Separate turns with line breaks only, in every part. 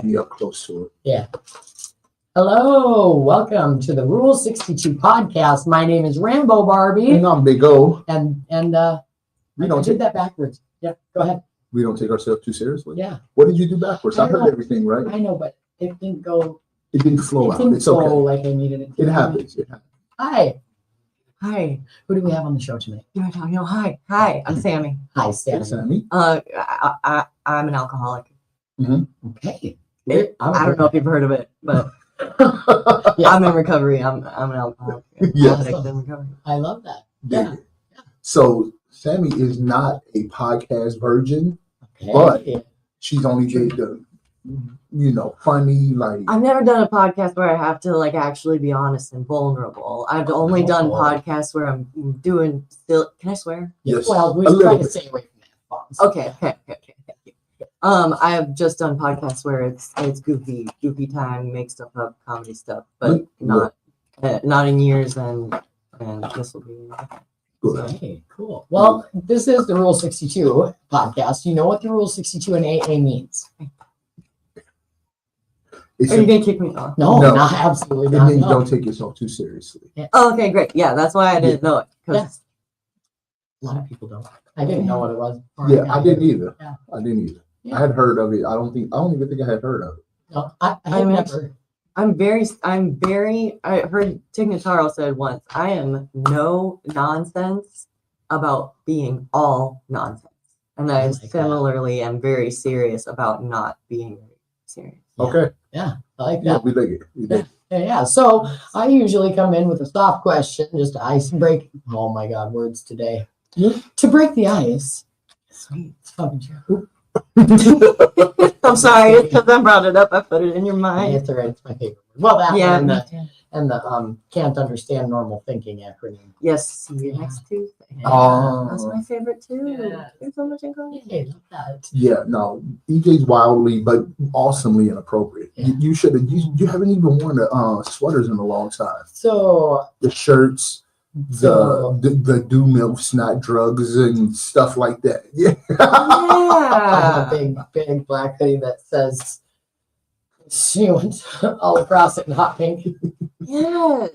Be up close to it.
Yeah. Hello, welcome to the Rule 62 podcast. My name is Rambo, Barbie.
And I'm Big O.
And
We don't
did that backwards. Yeah, go ahead.
We don't take ourselves too seriously.
Yeah.
What did you do backwards? I heard everything, right?
I know, but it didn't go.
It didn't flow out.
Didn't
It's
flow
okay.
like I needed it to.
It happens. It happens.
Hi. Who do we have on the show tonight?
Hi, I'm Sammy.
Hi,
Hey,
Sammy.
Sammy.
I'm an alcoholic.
Okay.
I don't know if you've heard of it, but
Yeah.
I'm in recovery. I'm an alcoholic.
Yes.
Addict in recovery.
I love that.
Yeah. So Sammy is not a podcast virgin.
Okay.
But she's only the funny, like.
I've never done a podcast where I have to like actually be honest and vulnerable. I've only done podcasts where I'm doing still. Can I swear?
Yes.
Well, we
a
try
little
to
bit.
stay away from that.
Okay. Thank you. I have just done podcasts where it's goofy time, make stuff up, comedy stuff, but not in years, and this will be.
Good.
Okay, cool. Well, this is the Rule 62 podcast. You know what the Rule 62 and AA means?
It's
Are you gonna kick me off?
No,
No.
not absolutely
it
not.
means
No.
don't take yourself too seriously.
Oh, okay, great. Yeah, that's why I didn't know it. 'Cause
Yeah. A lot of people don't. I didn't know what it was.
Yeah, I didn't either.
Yeah.
I didn't either.
Yeah.
I had heard of it. I don't even think I had heard of it.
No, I never.
I'm very, I heard Tig Notaro said once, I am no nonsense about being all nonsense. And I
like that.
similarly am very serious about not being serious.
Yeah.
Okay.
Yeah, I like
Yeah,
that.
we dig it. We dig it.
Yeah. So I usually come in with a soft question, just to ice break. Oh my God, words today.
Yeah.
To break the ice.
Sweet.
It's fucking true.
I'm sorry, it's because I brought it up. I put it in your mind.
It's all right. It's my favorite. Well, that
Yeah.
one and the can't understand normal thinking acronym.
Yes, see you next Tuesday.
Oh.
That's my favorite too.
Yeah.
There's so much in common.
Hey, love that.
Yeah, no, EJ's wildly but awesomely inappropriate.
Yeah.
You should have. You haven't even worn the sweaters in a long time.
So
The shirts, the do milk snot drugs and stuff like that. Yeah.
I have
Yeah.
a big black hoodie that says she went all across it in hot pink.
Yes.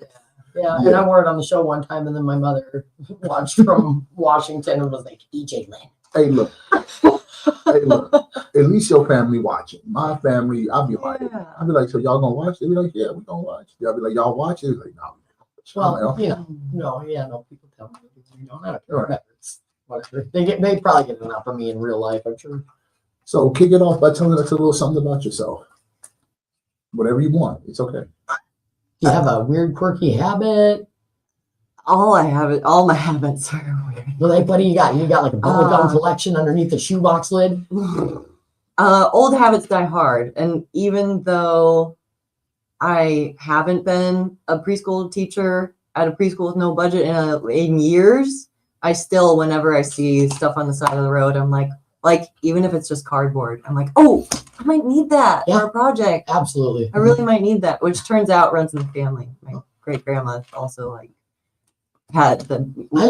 Yeah, and I wore it on the show one time, and then my mother watched from Washington and was like, EJ Lynn.
Hey, look. Hey, look. At least your family watching. My family, I'll be like, so y'all gonna watch? They be like, yeah, we gonna watch. I'll be like, y'all watch it? Like, no.
Well, people tell me you don't have to. Whatever. It's whatever. They probably get enough of me in real life, I'm sure.
So kick it off by telling us a little something about yourself. Whatever you want, it's okay.
You have a weird, quirky habit.
All my habits are weird.
Well, like, what do you got? You got like a bubblegum collection underneath the shoebox lid?
Old habits die hard. And even though I haven't been a preschool teacher at a preschool with no budget in years, I still, whenever I see stuff on the side of the road, I'm like even if it's just cardboard, I'm like, oh, I might need that for a project.
Absolutely.
I really might need that, which turns out runs in the family. My great grandma also had the.
I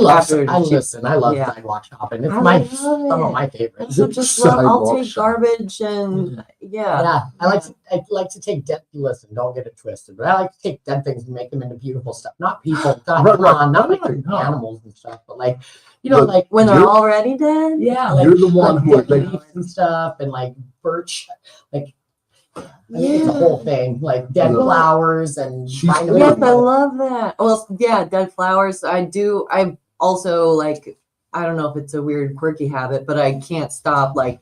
love
Yeah.
sidewalk shopping. It's
I
some of
love
my
I
favorites.
just love. I'll
Sidewalk
take
shopping.
garbage and yeah.
Yeah, I like to take dead. Listen, don't get it twisted, but I like to take dead things and make them into beautiful stuff. Not people, not like animals and stuff, but like like
When they're already dead.
yeah, like,
You're the one
like
who would
dead
make.
leaves and stuff, and like birch, like I think it's a whole thing, like dead
Yeah.
flowers and
She's-
find them
Yes,
in
I
the-
love that. Well, yeah, dead flowers. I do. I also like. I don't know if it's a weird, quirky habit, but I can't stop. Like,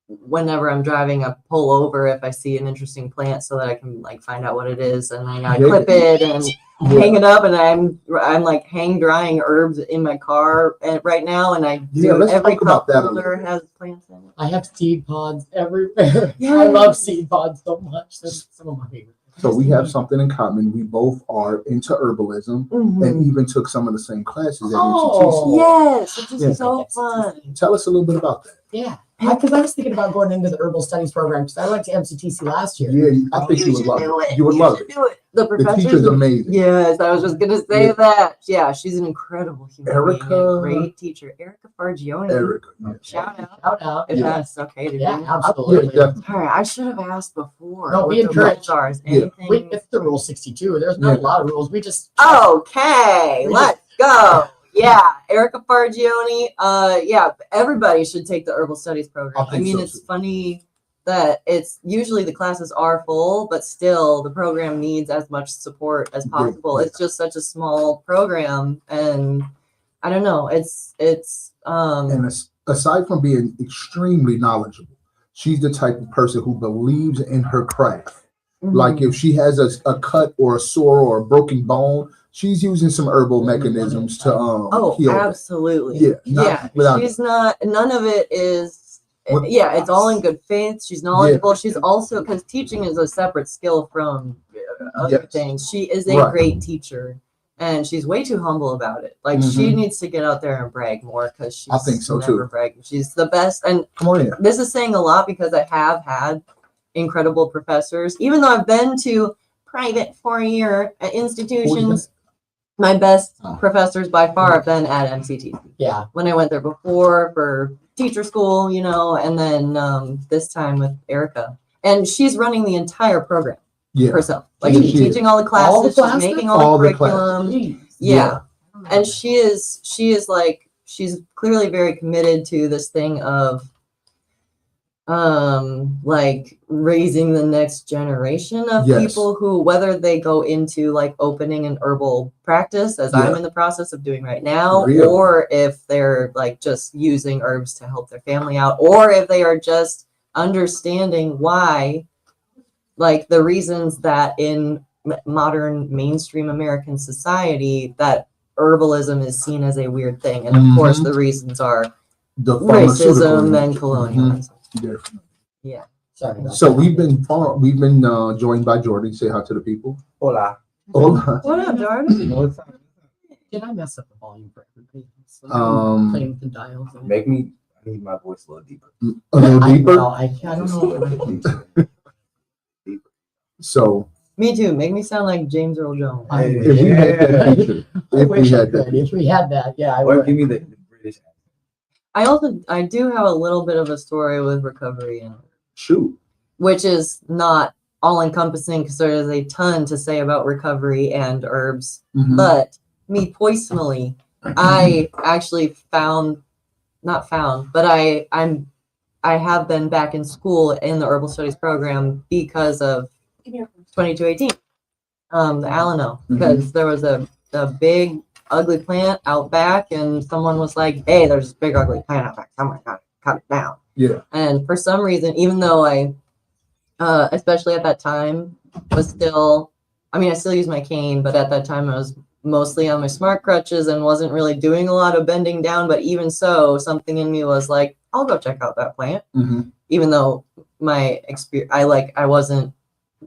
whenever I'm driving, I pull over if I see an interesting plant, so that I can like find out what it is, and then I clip it and hang it up. And I'm like hang drying herbs in my car right now, and I do.
let's
Every
talk about
cup
that a
holder
little bit.
has plants in it.
I have seed pods everywhere.
Yeah.
I love seed pods so much. That's some of my favorites.
So we have something in common. We both are into herbalism and even took some of the same classes at
Oh.
UTC.
Yes, it's just
Yeah.
so fun.
Tell us a little bit about that.
Yeah. Because I was thinking about going into the herbal studies program because I went to MCTC last year.
Yeah, I think you would love it. You would love it.
Do it. The
The teacher's amazing.
Yes, I was just gonna say that. Yeah, she's an incredible human being,
Erica.
and great teacher, Erica Fargione.
Erica.
Shout out.
Shout out.
If
Yeah.
that's okay to
Yeah,
do.
absolutely.
Yeah, definitely.
All right, I should have asked before.
No,
what
we
the
encourage-
rules are. Is
Yeah.
anything?
It's the rule 62. There's not
Yeah.
a lot of rules. We just
Okay, let's go. Yeah, Erica Fargione. Yeah, everybody should take the herbal studies program.
I think so,
it's
too.
funny that it's usually the classes are full, but still the program needs as much support as possible.
Yeah.
It's just such a small program, and I don't know. It's
And aside from being extremely knowledgeable, she's the type of person who believes in her craft. Like if she has a cut or a sore or a broken bone, she's using some herbal mechanisms to heal it.
absolutely.
Yeah,
Yeah,
without
she's not. None of it is.
What-
Yeah, it's all in good faith. She's knowledgeable. She's also, because teaching is a separate skill from other
Yes.
things. She is a
Right.
great teacher, and she's way too humble about it. Like she
Mhm.
needs to get out there and brag more because she's
I think so,
never
too.
bragging. She's the best, and
Come on in.
this is saying a lot because I have had incredible professors, even though I've been to private 4-year institutions. My best
Oh.
professors by far have been at MCT
yeah.
when I went there before for teacher school, and then this time with Erica. And she's running the entire program
Yeah.
herself. Like
Yeah,
she's
she is.
teaching all the classes,
All the
she's
classes?
making
All
all the
the classes.
curriculum.
Jeez.
Yeah. And she is like, she's clearly very committed to this thing of like raising the next generation of
Yes.
people who, whether they go into like opening an herbal practice, as I'm
Yeah.
in the process of doing right now,
Really?
or if they're like just using herbs to help their family out, or if they are just understanding why, like the reasons that in modern mainstream American society that herbalism is seen as a weird thing. And of course
Mhm.
the reasons are
The
racism
pharmaceutical-
and colonialism.
Definitely.
Yeah.
Sorry. about
So
that.
we've been joined by Jordan. Say hi to the people.
Hola.
Hola.
What up, Jordan?
Did I mess up the volume for everybody?
Um,
Playing with the dials.
Make me. I need my voice a little deeper.
a little
I
deeper.
know, I don't know.
So
Me too. Make me sound like James Earl Jones.
I
if we had that feature,
I
if we
wish I
had
could.
that,
If we had that, yeah, I
Or
would.
give me the British accent.
I do have a little bit of a story with recovery, and
shoot.
which is not all encompassing because there is a ton to say about recovery and herbs.
Mhm.
But me personally, I actually not found, but I have been back in school in the herbal studies program because of 2218, the Alano, because there was a big ugly plant out back, and someone was like, "Hey, there's this big ugly plant out back. Someone got to cut it down."
Yeah.
And for some reason, even though I, especially at that time, was still, I mean, I still use my cane, but at that time I was mostly on my smart crutches and wasn't really doing a lot of bending down. But even so, something in me was like, I'll go check out that plant.
Mhm.
Even though my experience, I wasn't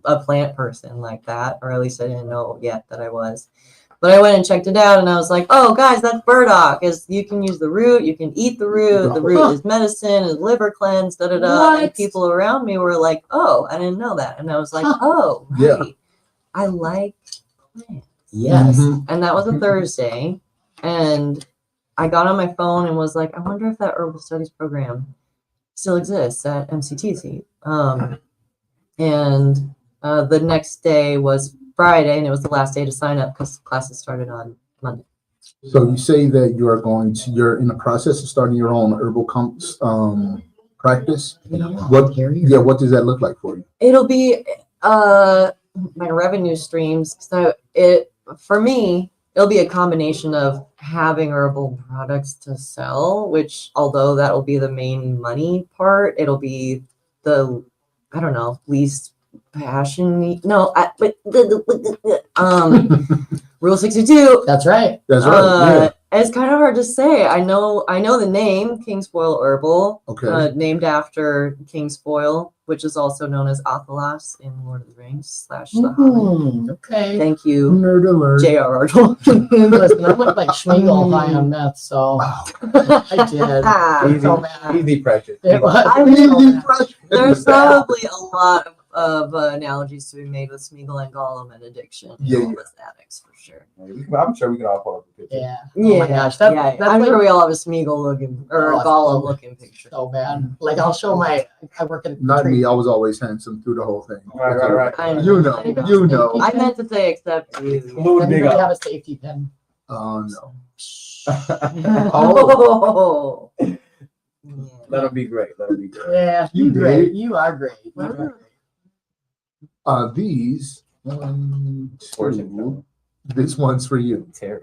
a plant person like that, or at least I didn't know yet that I was. But I went and checked it out, and I was like, "Oh, guys, that's burdock. You can use the root. You can eat the root. The root is medicine. Is liver cleanse. Da da da." And
What?
people around me were like, "Oh, I didn't know that." And I was like, "Oh, right.
Yeah.
I like plants."
Yes.
Mhm.
And that was a Thursday, and I got on my phone and was like, "I wonder if that herbal studies program still exists at MCTC." And the next day was Friday, and it was the last day to sign up because classes started on Monday.
So you say that you're in the process of starting your own herbal practice. What? Yeah. What does that look like for you?
It'll be my revenue streams. So for me, it'll be a combination of having herbal products to sell, which although that will be the main money part, it'll be the, I don't know, least passion. No, Rule 62.
That's right.
That's right.
It's kind of hard to say. I know the name King's Foil Herbal,
Okay.
named after King's Foil, which is also known as Athelas in Lord of the Rings / The Hobbit.
Okay.
Thank you,
Nerd alert.
J.R.R. Tolkien.
Listen, I look like Schmeagol high on meth, so I did. So bad.
Easy pressure.
It was.
I
Easy fresh.
There's probably a lot of analogies to be made with Smeagol and Gollum and addiction.
Yeah,
all
yeah.
as addicts for sure.
I'm sure we can all pull up a picture.
Yeah.
Yeah,
Oh my gosh. That's
I'm
like
sure we all have a Smeagol looking or
Oh,
a
it's
Gollum
so-
looking picture.
so bad. Like I'll show I work at
Not me. I was always handsome through the whole thing.
Right.
I
You know. You know.
I meant to say except you.
Does
Blue
anybody
digger.
have a safety pin?
No.
Oh. Yeah.
Let them be great. Let them be great.
Yeah,
You
you great.
did.
You are great. You are great.
These 1,
Fortune
2. This one's for you.
Terry.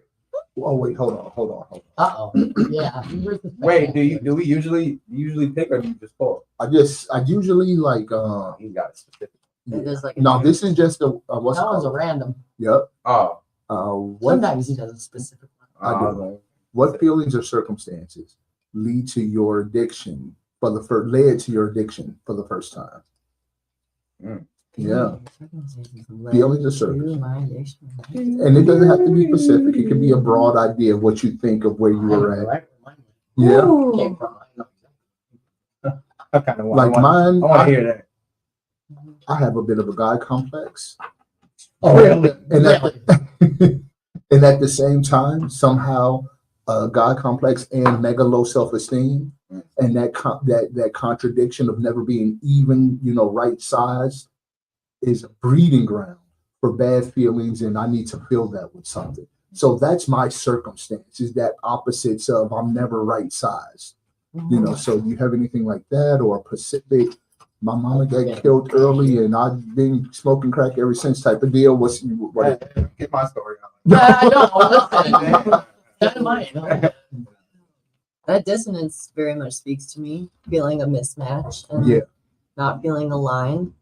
Oh wait, hold on.
Uh-oh. Yeah. Where's the
Wait, do we usually pick or do you just pull?
I usually like
He got it specific.
It is like a
no,
dream.
this is just a what's it
That one's a
called?
random.
Yep.
Oh.
What
Sometimes he does a specific one.
I do. What feelings or circumstances lead to your addiction led to your addiction for the first time? Yeah. Feelings or circumstances. And it doesn't have to be specific. It can be a broad idea of what you think of where you were at.
Right.
Yeah.
Came from.
I kind of
Like mine,
I want to hear that.
I have a bit of a guy complex.
Oh, really?
And
Really?
and at the same time, somehow, God complex and mega low self-esteem, and that contradiction of never being even, right size, is a breeding ground for bad feelings, and I need to fill that with something. So that's my circumstance, is that opposites of I'm never right size. So you have anything like that, or Pacific? My mama got killed early, and I've been smoking crack ever since. Type of deal. What?
Get my story on.
Yeah, I know. Listen. Dynamite.
That dissonance very much speaks to me, feeling a mismatch and
Yeah.
not feeling aligned.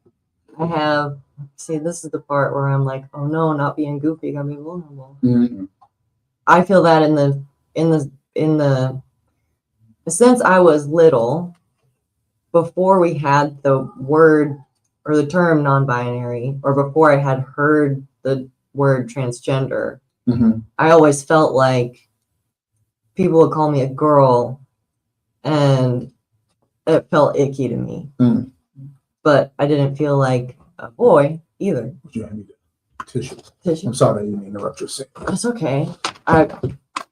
This is the part where I'm like, oh no, not being goofy, gotta be vulnerable.
Mhm.
I feel that since I was little, before we had the word or the term non-binary, or before I had heard the word transgender,
Mhm.
I always felt like people would call me a girl and it felt icky to me.
Mm.
But I didn't feel like a boy either.
Yeah, I need a tissue.
Tissue.
I'm sorry I didn't interrupt your scene.
It's okay. I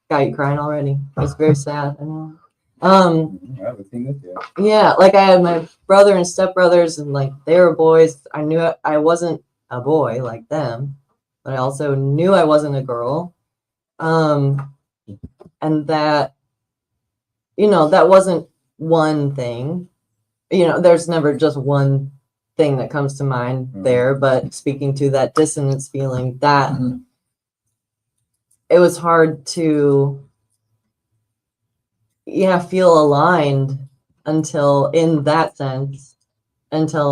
got you crying already. It's very sad. I know.
I haven't seen this yet.
Yeah, like I had my brother and stepbrothers, and like they were boys. I knew I wasn't a boy like them, but I also knew I wasn't a girl. And that, that wasn't one thing. There's never just one thing that comes to mind there, but speaking to that dissonance feeling, that
Mhm.
it was hard to feel aligned until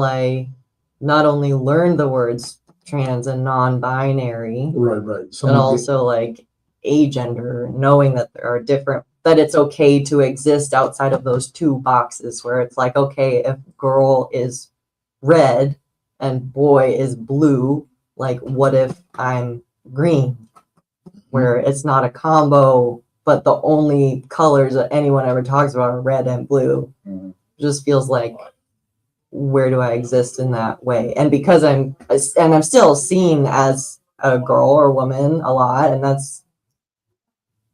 I not only learned the words trans and non-binary,
Right.
but also like agender, knowing that there are that it's okay to exist outside of those two boxes, where it's like, okay, if girl is red and boy is blue, like what if I'm green, where it's not a combo, but the only colors that anyone ever talks about are red and blue.
Mhm.
Just feels like, where do I exist in that way? And because I'm still seen as a girl or woman a lot, and that's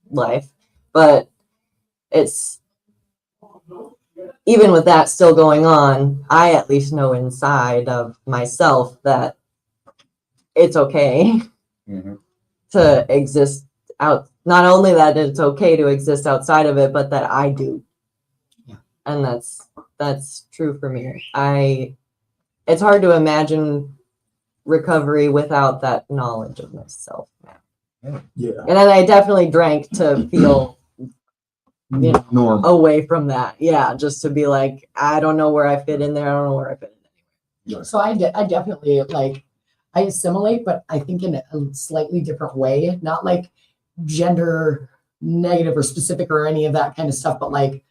life, but it's, even with that still going on, I at least know inside of myself that it's okay
Mhm.
to exist out. Not only that it's okay to exist outside of it, but that I do.
Yeah.
And that's true for me. It's hard to imagine recovery without that knowledge of myself now.
Yeah.
And then I definitely drank to feel
Normal.
away from that. Yeah, just to be like, I don't know where I fit in there. I don't know where I fit in.
So I definitely I assimilate, but I think in a slightly different way, not like gender negative or specific or any of that kind of stuff, but like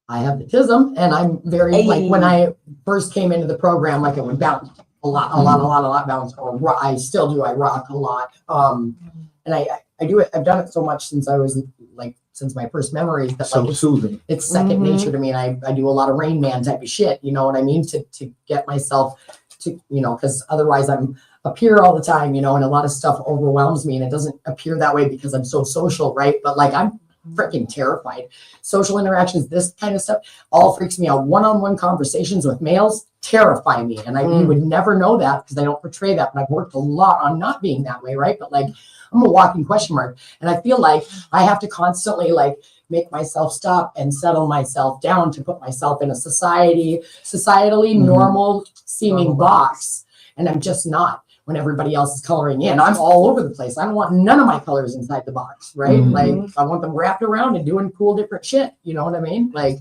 I have the tism, and I'm very like when I first came into the program, like it would bounce a lot bounce. Or I still do. I rock a lot. And I do it. I've done it so much since I was like since my first memories that
So
like
soothing.
it's second nature to me, and I do a lot of Rain Man type of shit. You know what I mean? To get myself to because otherwise I'm up here all the time, and a lot of stuff overwhelms me, and it doesn't appear that way because I'm so social, right? But like I'm freaking terrified. Social interactions, this kind of stuff, all freaks me out. One-on-one conversations with males terrify me, and you would never know that because I don't portray that. But I've worked a lot on not being that way, right? But like I'm a walking question mark, and I feel like I have to constantly like make myself stop and settle myself down to put myself in a societally normal seeming box, and I'm just not. When everybody else is coloring in, I'm all over the place. I don't want none of my colors inside the box, right? Like I want them wrapped around and doing cool different shit. You know what I mean? Like,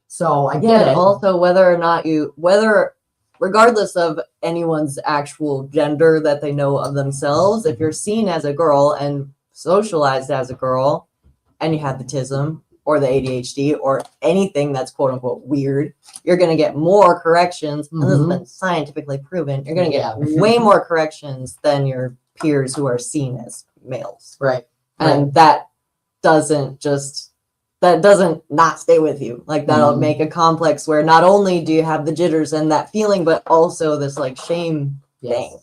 so I get it.
Also, whether or not regardless of anyone's actual gender that they know of themselves, if you're seen as a girl and socialized as a girl, and you have the tism or the ADHD or anything that's quote unquote weird, you're going to get more corrections. And this has been scientifically proven. You're going to get way more corrections than your peers who are seen as males.
Right.
And that doesn't not stay with you. Like that'll make a complex where not only do you have the jitters and that feeling, but also this like shame thing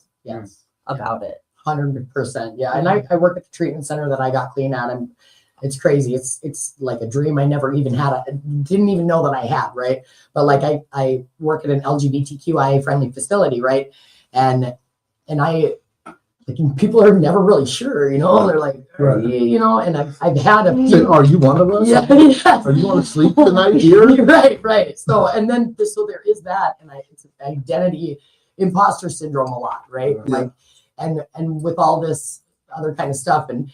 about it.
100%. Yeah. And I work at the treatment center that I got clean at, and it's crazy. It's like a dream I never even had. Didn't even know that I had, right? But like I work at an LGBTQIA friendly facility, right? And I like people are never really sure, They're like, and I've had a few.
Are you one of us?
Yeah.
Are you want to sleep tonight here?
Right. So so there is that, and it's identity imposter syndrome a lot, right? Like, and with all this other kind of stuff, and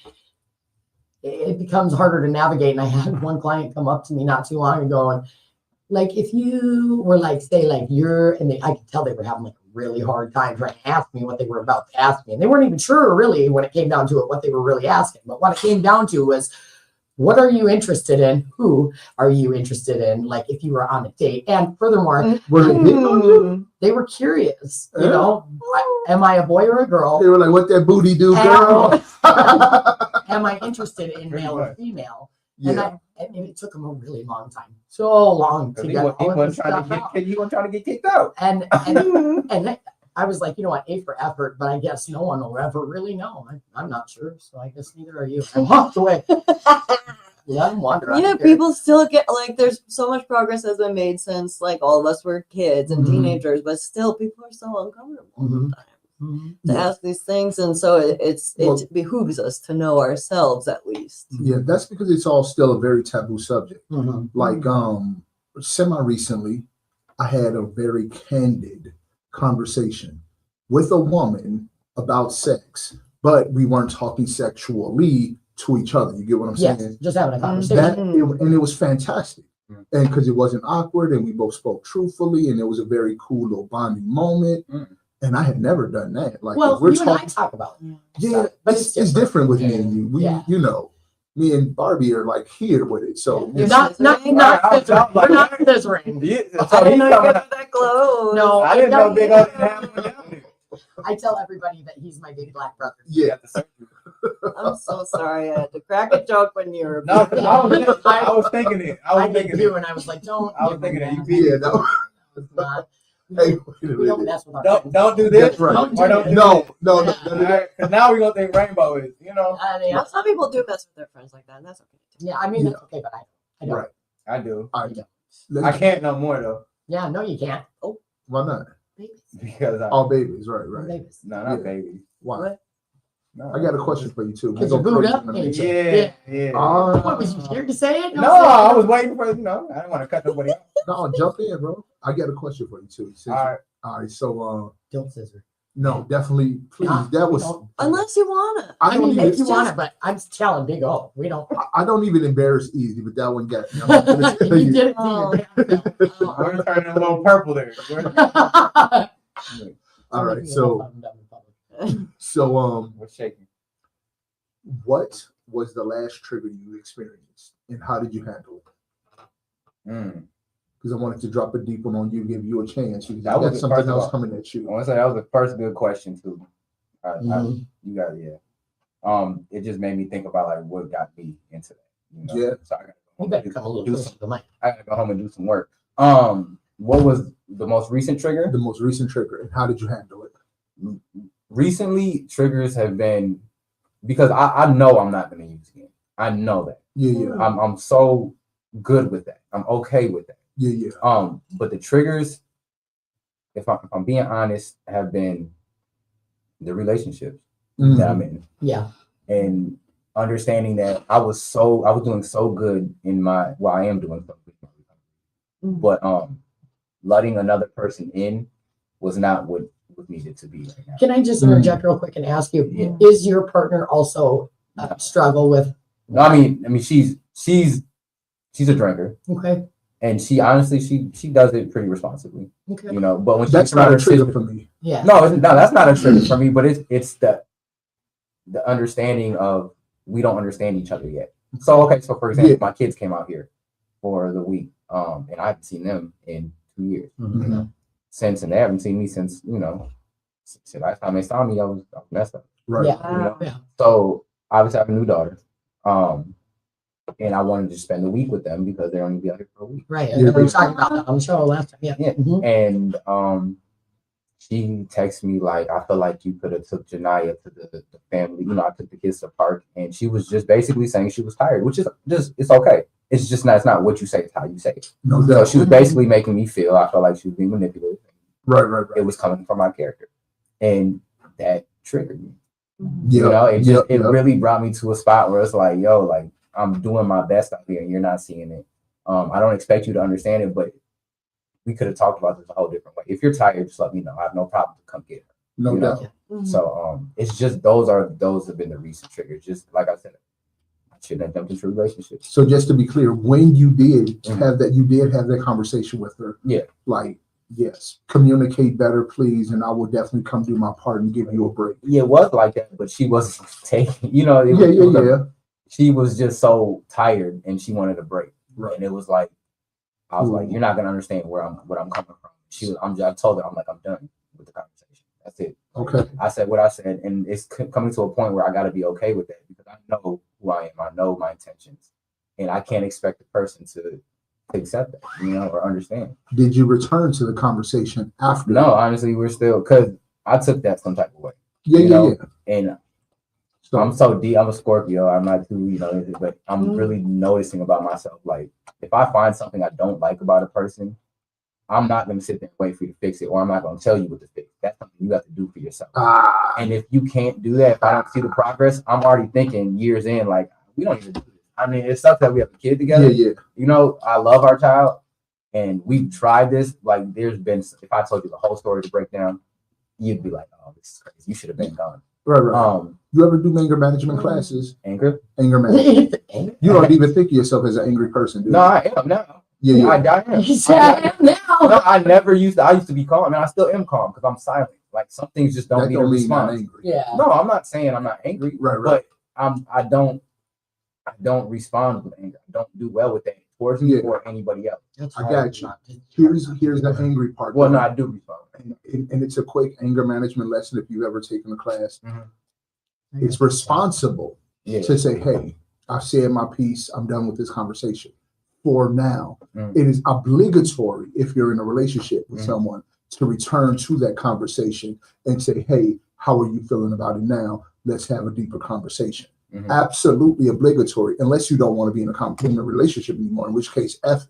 it becomes harder to navigate. And I had one client come up to me not too long ago, and like if you were like say like I could tell they were having like a really hard time trying to ask me what they were about to ask me, and they weren't even sure really when it came down to it what they were really asking. But what it came down to was, what are you interested in? Who are you interested in? Like if you were on a date, and furthermore, they were curious. Am I a boy or a girl?
They were like, "What that booty do, girl?"
Am I interested in male or female?
Yeah.
And it took him a really long time, so long to get all of this stuff out.
He wasn't trying to get kicked out.
And I was like, A for effort, but I guess no one will ever really know. I'm not sure, so I guess neither are you. I walked away. Let him wander.
People still get like there's so much progress has been made since like all of us were kids and teenagers, but still people are so uncomfortable to ask these things, and so it behooves us to know ourselves at least.
Yeah, that's because it's all still a very taboo subject. Like semi recently, I had a very candid conversation with a woman about sex, but we weren't talking sexually to each other. You get what I'm saying?
Just having a conversation.
And it was fantastic. And because it wasn't awkward, and we both spoke truthfully, and it was a very cool little bonding moment. And I had never done that. Like,
well,
we're
you
talking,
and I talk about it.
Yeah, but it's different with me and you. Me and Barbie are like here with it. So
you're not scissoring. We're not scissoring.
I didn't know you guys were that close.
No,
I didn't know Big O didn't have one down there.
I tell everybody that he's my big black brother.
Yeah.
I'm so sorry. I had to crack a joke when you were.
No, I was thinking it.
I did too, and I was like, don't.
I was thinking that.
Yeah, no. Hey,
we don't mess with our
don't do this.
That's right.
No.
Because now we're gonna think Rainbow is,
Some people do mess with their friends like that, and that's okay.
Yeah, I mean that's okay, but I don't.
Right.
I do.
I
I can't no more though.
Yeah, no, you can't. Oh,
why not?
babies.
Because
All babies, right.
Babies.
No, not babies.
Why?
What?
No.
I got a question for you too.
Because you're booed up, ain't you?
Yeah.
What, was you scared to say it?
No, I was waiting for I didn't want to cut nobody off.
No, jump in, bro. I got a question for you too.
All
right. So,
Don't scissor.
no, definitely, please. That was
Unless you wanna.
I mean, if you
just-
want it, but I'm telling Big O, we don't.
I don't even embarrass easy, but that one got me. I'm not gonna tell
You
you.
did it
Oh.
to your
We're turning a little purple there.
All right. So,
What's shaking?
what was the last trigger you experienced, and how did you handle it? because I wanted to drop a deep one on you, give you a chance. You
That
got
was the
something
first
else
one.
coming at
I
you.
want to say that was the first good question too.
Mhm.
You got it, yeah. It just made me think about like what got me into that. You know?
Yeah.
So I gotta go
You
home
better
and
come a little
do
closer
some,
to the mic.
I gotta go home and do some work. What was the most recent trigger?
The most recent trigger, and how did you handle it?
Recently, triggers have been because I know I'm not going to use it. I know that.
Yeah, yeah,
I'm so good with that. I'm okay with that.
yeah, yeah.
But the triggers, if I'm being honest, have been the relationships that I'm in,
Yeah.
and understanding that I was doing so good in my I am doing so good in my recovery. But letting another person in was not what needed to be right now.
Can I just interject real quick and ask you,
Yeah.
is your partner also struggle with?
No, I mean she's a drinker,
Okay.
and she honestly she does it pretty responsibly,
Okay.
you know. But when
That's
she's
not
around
a
her
trigger
sister,
for me.
Yeah.
no, that's not a trigger for me. But it's the understanding of we don't understand each other yet. So okay, so for example, my kids came out here for the week, and I haven't seen them in 2 years. You know, since, and they haven't seen me since, you know, since the last time they saw me, I was messed up.
Right.
Yeah.
You know?
Yeah.
So obviously I have a new daughter, and I wanted to spend the week with them because they're only be out here for a week.
Right.
Yeah,
We were
yeah.
talking about that on the show last time. Yeah.
Yeah.
Mhm.
And she texted me like, I feel like you could have took Janaya to the family. You know, I took the kids to the park, and she was just basically saying she was tired, which is just, it's okay. It's just not, it's not what you say, it's how you say it.
No
So
doubt.
she was basically making me feel, I felt like she was being manipulated.
Right, right,
It
right.
was coming from my character, and that triggered me.
Yeah,
You know, it just
yeah.
really brought me to a spot where it's like, yo, like I'm doing my best out here, and you're not seeing it. I don't expect you to understand it, but we could have talked about this a whole different way. If you're tired, just let me know. I have no problem to come get her.
No
you
doubt.
know? So it's just those have been the recent triggers. Just like I said, I shouldn't have jumped into relationships.
So just to be clear, when you did
Mhm.
have that, you did have that conversation with her.
Yeah.
Like, yes, communicate better, please, and I will definitely come do my part and give you a break.
Yeah, it was like that, but she wasn't taking. You know,
Yeah.
She was just so tired, and she wanted a break.
Right.
And it was like, I was like, you're not gonna understand what I'm coming from. I told her, I'm like, I'm done with the conversation. That's it.
Okay.
I said what I said, and it's coming to a point where I got to be okay with that because I know who I am. I know my intentions, and I can't expect the person to accept that, you know, or understand.
Did you return to the conversation after?
No, honestly, we're still, because I took that some type of way.
Yeah,
you
yeah,
know?
yeah.
And
So
I'm so deep. I'm a Scorpio. I'm not too, you know, but I'm really noticing about myself. Like, if I find something I don't like about a person, I'm not going to sit there and wait for you to fix it, or I'm not going to tell you what to fix. That's something you have to do for yourself. And if you can't do that, if I don't see the progress, I'm already thinking years in, like, we don't even do this. I mean, it sucks that we have a kid together.
yeah.
You know, I love our child, and we've tried this. Like, there's been, if I told you the whole story to break down, you'd be like, oh, this is crazy. You should have been gone.
Right. You ever do anger management classes?
Anger?
Anger management. You don't even think of yourself as an angry person, do you?
No, I am now.
Yeah.
I am.
He said, I am now.
No, I used to be calm. I mean, I still am calm because I'm silent. Like, some things just don't
That
need a
don't mean not
response.
angry.
Yeah.
No, I'm not saying I'm not angry.
Right.
But I don't respond with anger. I don't do well with that towards me or anybody else.
That's
I
hard
got you.
not to-
Here's the angry part.
Well,
though.
no, I do respond.
And it's a quick anger management lesson if you've ever taken a class.
Mhm.
It's responsible
Yeah.
to say, hey, I've said my piece. I'm done with this conversation for now.
Mhm.
It is obligatory if you're in a relationship with
Mhm.
someone to return to that conversation and say, hey, how are you feeling about it now? Let's have a deeper conversation.
Mhm.
Absolutely obligatory, unless you don't want to be in a relationship anymore, in which case, F it.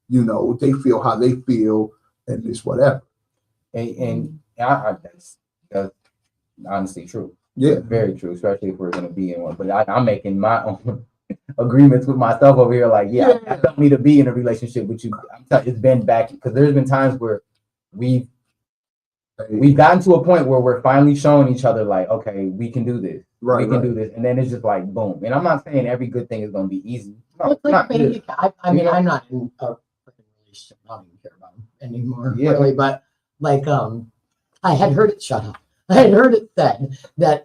You know, they feel how they feel and it's whatever.
And that's honestly true.
Yeah.
Very true, especially if we're going to be in one. But I'm making my own agreements with myself over here. Like, I don't need to be in a relationship with you. It's been back because there's been times where we've gotten to a point where we're finally showing each other, like, okay, we can do this.
Right,
we can do this. And then it's just like, boom. And I'm not saying every good thing is going to be easy. No,
Well, it's like
not
maybe, I mean,
You know?
I'm not in a freaking relationship. I don't even care about him anymore,
Yeah.
really. But like, I had heard it. Shut up. I had heard it said that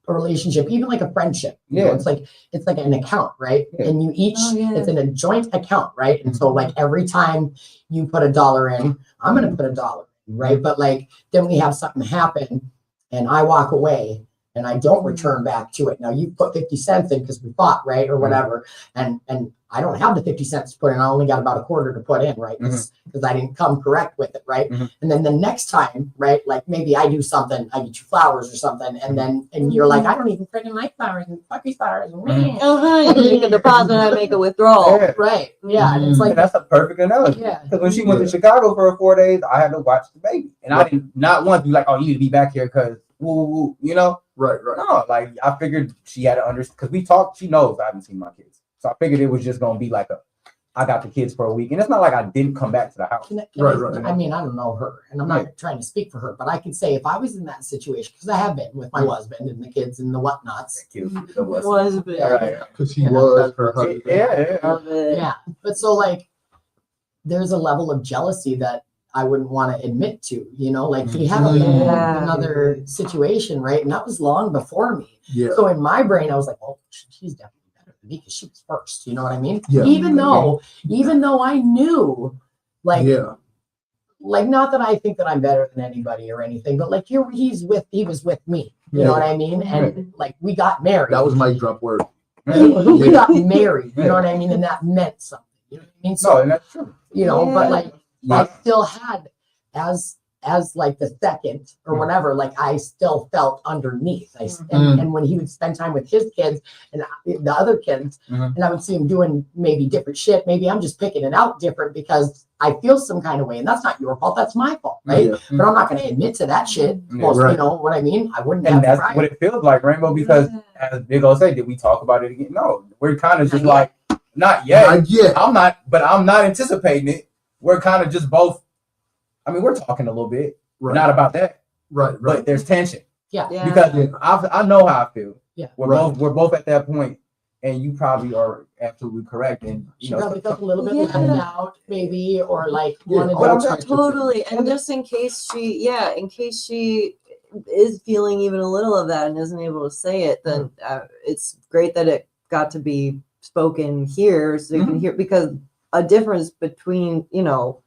a relationship, even like a friendship. You know,
Yeah.
it's like an account, right?
Yeah.
And you each it's in a joint account, right? And so
Mm-hmm.
like every time you put $1 in, I'm gonna put $1, right? But like then we have something happen and I walk away and I don't return back to it. Now you put 50 cents in because we fought, right? Or whatever. And I don't have the 50 cents to put in. I only got about a quarter to put in, right? Because I didn't come correct with it, right? And then the next time, right? Like maybe I do something, I get you flowers or something, and then you're like, I don't even freaking like flowers and fuck these flowers.
You make a deposit, I make a withdrawal.
Yeah.
Right. Yeah. And it's like
And that's a perfect analogy.
yeah.
Because when she went to Chicago for 4 days, I had to watch the baby. And I did not want to be like, oh, you need to be back here because woo, you know?
Right.
No, like I figured she had to understand because we talked, she knows I haven't seen my kids. So I figured it was just gonna be like I got the kids for a week. And it's not like I didn't come back to the house.
Right.
I mean, I don't know her, and I'm not trying to speak for her, but I can say if I was in that situation, because I have been with my husband and the kids and the whatnots.
Was a bit.
Right.
Because he was her husband.
Yeah. But so like there's a level of jealousy that I wouldn't want to admit to, you know, like he had another situation, right? And that was long before me.
Yeah.
So in my brain, I was like, well, she's definitely better than me because she was first. You know what I mean?
Yeah.
Even though I knew, like, like not that I think that I'm better than anybody or anything, but like he was with me. You know what I mean? And like we got married.
That was my drop word.
We got married. You know what I mean? And that meant something. You know what I mean? So,
and that's true.
you know, but like I still had as like the second or whatever, like I still felt underneath. And when he would spend time with his kids and the other kids, and I would see him doing maybe different shit, maybe I'm just picking it out different because I feel some kind of way, and that's not your fault, that's my fault, right?
Yeah.
But I'm not going to admit to that shit. Most, you know what I mean? I wouldn't.
And
have
that's what it feels like, Rainbow, because as Big O said, did we talk about it again? No, we're kind of just like, not yet. I'm not anticipating it. We're kind of just both. I mean, we're talking a little bit, not about that, but there's tension. Because I know how I feel. We're both at that point, and you probably are absolutely correct. And you know,
probably felt a little bit left out, maybe, or like
totally. And just in case she is feeling even a little of that and isn't able to say it, then it's great that it got to be spoken here, so you can hear, because a difference between, you know,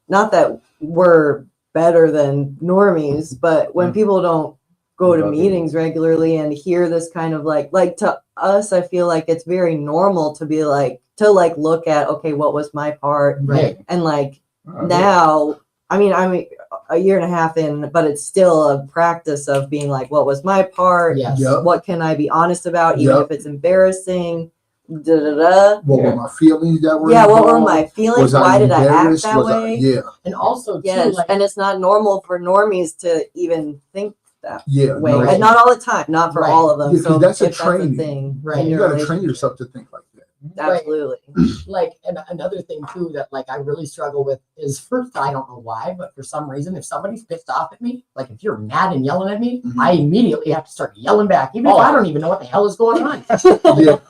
not that we're better than normies, but when people don't go to meetings regularly and hear this kind of like to us, I feel like it's very normal to be like, to like look at, okay, what was my part?
Right.
And like now, I mean, I'm a year and a half in, but it's still a practice of being like, what was my part?
Yes.
What can I be honest about, even if it's embarrassing? What
were my feelings that were
what were my feelings? Why did I act that way?
And also too,
and it's not normal for normies to even think that way.
No,
And not all the time, not for all of them. So
that's a
if
training.
That's a thing,
right?
You got to train yourself to think like that.
Absolutely.
Like, and another thing too that like I really struggle with is, first, I don't know why, but for some reason, if somebody's pissed off at me, like if you're mad and yelling at me, I immediately have to start yelling back, even if I don't even know what the hell is going on.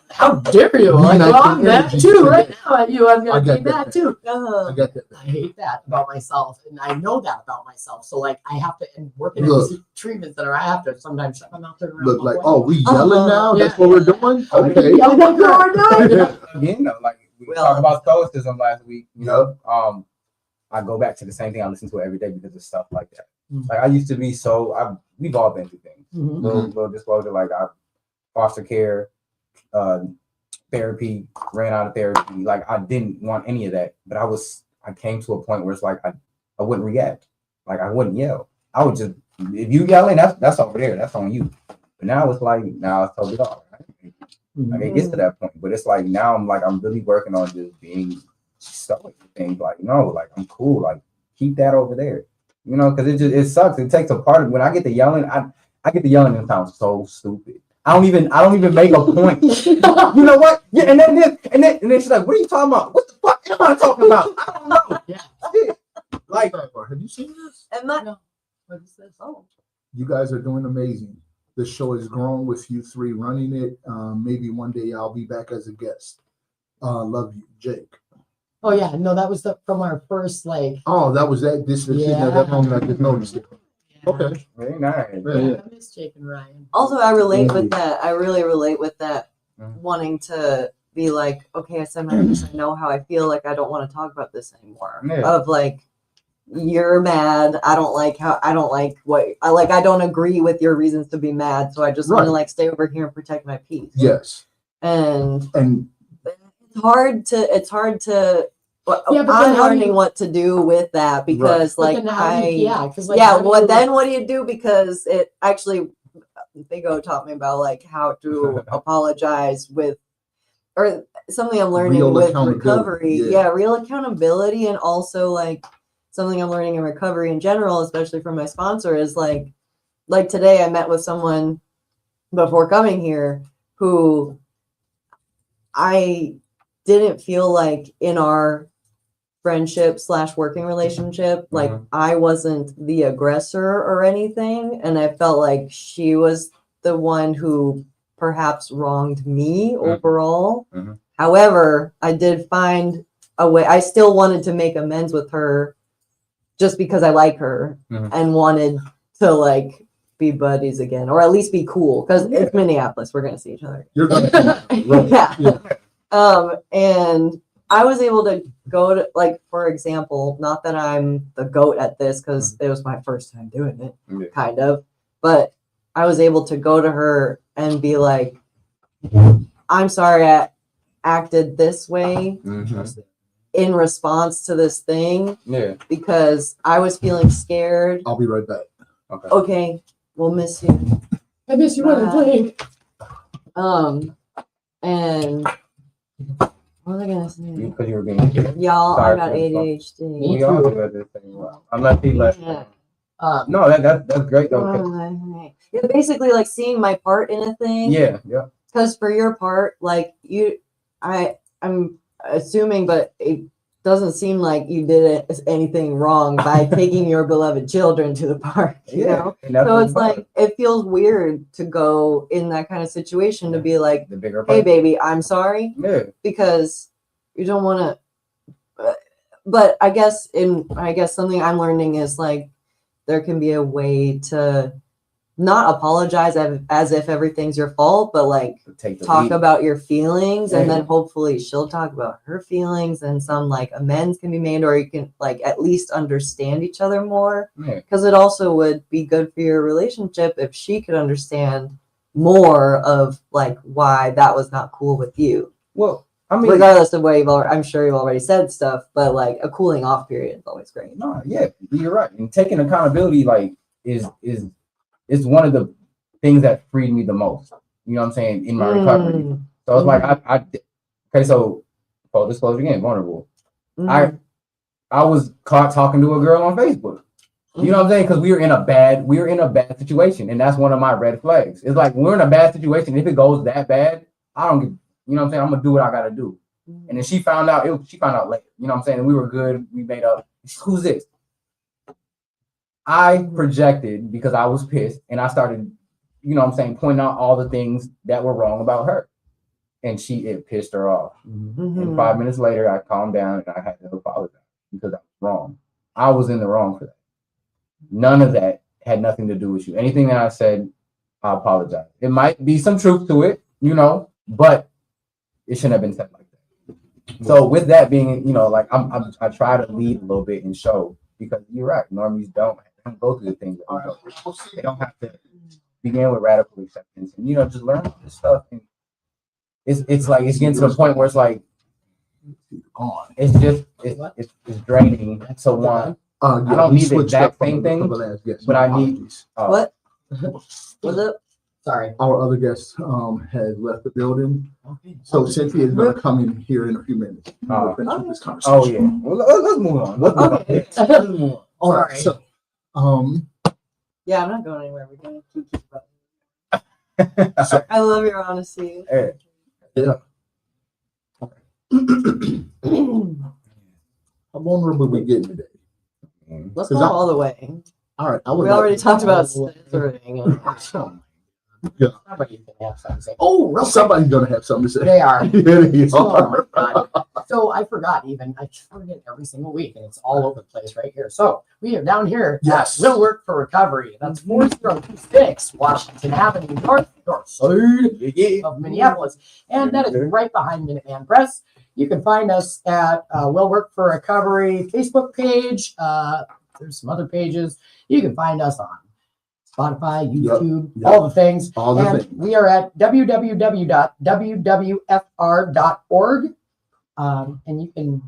How dare you? Like, well, I'm mad too right now at you. I'm gonna be mad too.
I get that.
I hate that about myself, and I know that about myself. So like, I have to, and working in these treatments that I have to sometimes shut my mouth around.
Look, like, oh, we yelling now? That's what we're doing? Okay.
Again, though, like we talked about stoicism last week. You know, I go back to the same thing I listen to every day because of stuff like that. Like I used to be we've all been through things. Little disclosure, like I foster care, therapy, ran out of therapy. Like I didn't want any of that, but I came to a point where it's like I wouldn't react. Like I wouldn't yell. I would just, if you yelling, that's over there. That's on you. But now it's like, now it's totally off. Right? Like it gets to that point, but it's like now I'm really working on just being stoic with things. Like, no, like I'm cool. Like keep that over there. You know, because it sucks. It takes a part of when I get to yelling, I get to yelling and it sounds so stupid. I don't even make a point. You know what? Yeah, and then she's like, what are you talking about? What the fuck am I talking about? I don't know. Yeah. Like,
have you seen this?
And that, what is this? Oh.
You guys are doing amazing. The show has grown with you three running it. Maybe one day I'll be back as a guest. Love you, Jake.
Oh yeah, no, that was from our first like.
Oh, that was that. This was that moment I just noticed it. Okay.
Very nice.
Yeah, yeah.
I miss Jake and Ryan.
Also, I relate
Thank
with
you.
that. I really relate with that.
Mhm.
Wanting to be like, okay, I said my piece. I know how I feel. Like I don't want to talk about this anymore.
Yeah.
Of like, you're mad. I don't like what I like. I don't agree with your reasons to be mad. So I just want to
Right.
like stay over here and protect my peace.
Yes.
And
And
it's hard to. Well,
Yeah, but
I'm
then how do
learning
you-
what to do with that because
But
like
then how do you, because like
yeah,
how do
well,
you-
then what do you do? Because it actually, Bigo taught me about like how to apologize with, or something I'm learning
Real
with
accountability,
recovery.
yeah.
Yeah, real accountability, and also like something I'm learning in recovery in general, especially from my sponsor, is like today I met with someone before coming here who I didn't feel like in our friendship / working relationship, like I wasn't the aggressor or anything, and I felt like she was the one who perhaps wronged me overall.
Mhm.
However, I did find a way. I still wanted to make amends with her just because I like her and wanted to like be buddies again, or at least be cool, because it's Minneapolis, we're gonna see each other.
you're gonna
Yeah. And I was able to go to, like, for example, not that I'm the GOAT at this because it was my first time doing it,
Yeah.
kind of, but I was able to go to her and be like, I'm sorry I acted this way in response to this thing
Yeah.
because I was feeling scared.
I'll be right back.
Okay.
Okay, we'll miss you.
I miss you when I'm playing.
And what was I gonna say?
Because you were being a kid.
Y'all, I
Sorry
got
for the phone.
ADHD.
We all do at this thing. Unless he left.
Yeah.
No, that's great though. 'Cause-
Yeah, basically like seeing my part in a thing.
Yeah.
Because for your part, like I'm assuming, but it doesn't seem like you did anything wrong by taking your beloved children to the park. You know?
And that's
So
what's
it's
fun.
like it feels weird to go in that kind of situation to be like,
the bigger
hey
part.
baby, I'm sorry,
Yeah.
because you don't want to. But I guess something I'm learning is like there can be a way to not apologize as if everything's your fault, but like
Take the
talk
lead.
about your feelings, and
Yeah.
then hopefully she'll talk about her feelings, and some like amends can be made, or you can like at least understand each other more.
Yeah.
Because it also would be good for your relationship if she could understand more of like why that was not cool with you.
Well, I mean,
Regardless of what I'm sure you've already said stuff, but like a cooling off period is always great.
no, yeah, you're right. And taking accountability, like, is one of the things that freed me the most. You know what I'm saying, in my recovery. So it's like I okay. So full disclosure again, vulnerable. I was caught talking to a girl on Facebook. You know what I'm saying? Because we were in a bad situation, and that's one of my red flags. It's like when we're in a bad situation. If it goes that bad, I don't give. You know what I'm saying? I'm gonna do what I gotta do. And then she found out. She found out later. You know what I'm saying? And we were good. We made up. Who's this? I projected because I was pissed, and I started, you know what I'm saying, pointing out all the things that were wrong about her, and it pissed her off. And 5 minutes later, I calmed down and I had to apologize because I was wrong. I was in the wrong for that. None of that had nothing to do with you. Anything that I said, I apologize. It might be some truth to it, you know, but it shouldn't have been said like that. So with that being, you know, like I try to lead a little bit and show, because you're right, normies don't go through the things that we go through. They don't have to begin with radical acceptance and, you know, just learn this stuff. And it's like it's getting to the point where it's like it's just it's draining. So one, I don't need the exact same thing, but I need
What? What's up?
Sorry.
Our other guest has left the building, so Cynthia is going to come in here in a few minutes. We'll finish with this conversation.
Oh yeah. Well, let's move on. Let's move on.
All right. So,
Yeah, I'm not going anywhere. We're going to keep
so
I love your honesty.
yeah. How vulnerable are we getting today?
Let's go all the way.
All right.
We already talked about censoring.
Yeah.
Somebody's gonna have something to say.
Oh, somebody's going to have something to say.
They are.
Yeah, they
Oh
are.
my God. So I forgot even. I forget every single week, and it's all over the place right here. So we are down here.
Yes.
Will Work for Recovery. That's 4026 Washington Avenue, north side of Minneapolis. And that is right behind Minuteman Press. You can find us at Will Work for Recovery Facebook page. There's some other pages. You can find us on Spotify, YouTube,
Yep.
all the things.
All the
And
things.
we are at www.wwfr.org. And you can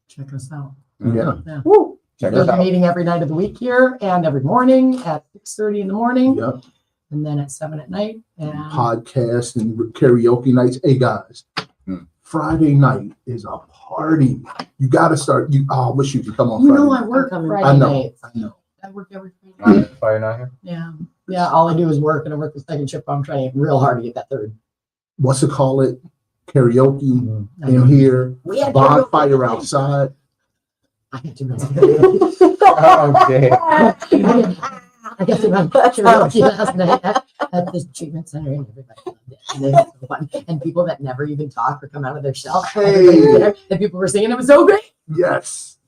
check us out.
Yeah.
Woo!
Check
We'll
us
be
out.
meeting every night of the week here and every morning at 6:30 in the morning
Yep.
and then at 7 at night. And
Podcast and karaoke nights. Hey guys, Friday night is a party. You got to start. I wish you could come on
you
Friday.
know I work
I'm coming.
Friday
I know.
nights.
I know.
I work every Friday night.
Fire not here.
Yeah. Yeah, all I do is work and I work the second shift. I'm trying real hard to get that third.
What's it call it? Karaoke
I know.
in here.
We had
Bonfire
karaoke.
outside.
I had to run karaoke.
Oh, shit.
I got to run karaoke last night at this treatment center and everybody loved it. And, it was so fun. And people that never even talk or come out of their shell.
Hey.
Everybody there, and people were singing. It was so great.
Yes.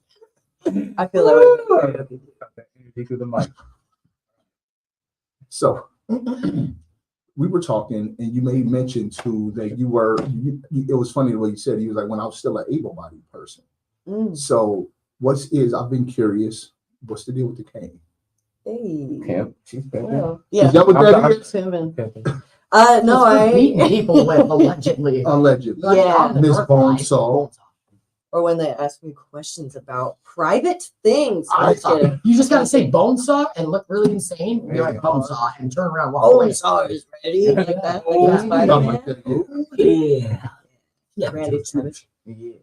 I feel that way.
Energy through the mic.
So we were talking, and you made mention too that you were. It was funny the way you said. He was like, when I was still an able-bodied person.
Mm.
So I've been curious. What's the deal with the cane?
Hey.
Pimp. She's pimping.
Well, yeah.
Is that what that is?
Pimping.
Pimping.
No,
It's for beating
I.
people with allegedly.
Allegedly.
Yeah.
On the
Miss
North
Bonesaw.
Side.
Or when they ask me questions about private things.
I
I'm just kidding.
You just gotta say bone saw and look really insane. You're like bone saw and turn around. Walk
Bone
away.
saw is ready. Like that. Like
Yeah.
Spider-Man.
Something like that.
Yeah. Yeah.
Randy Savage.
Yeah.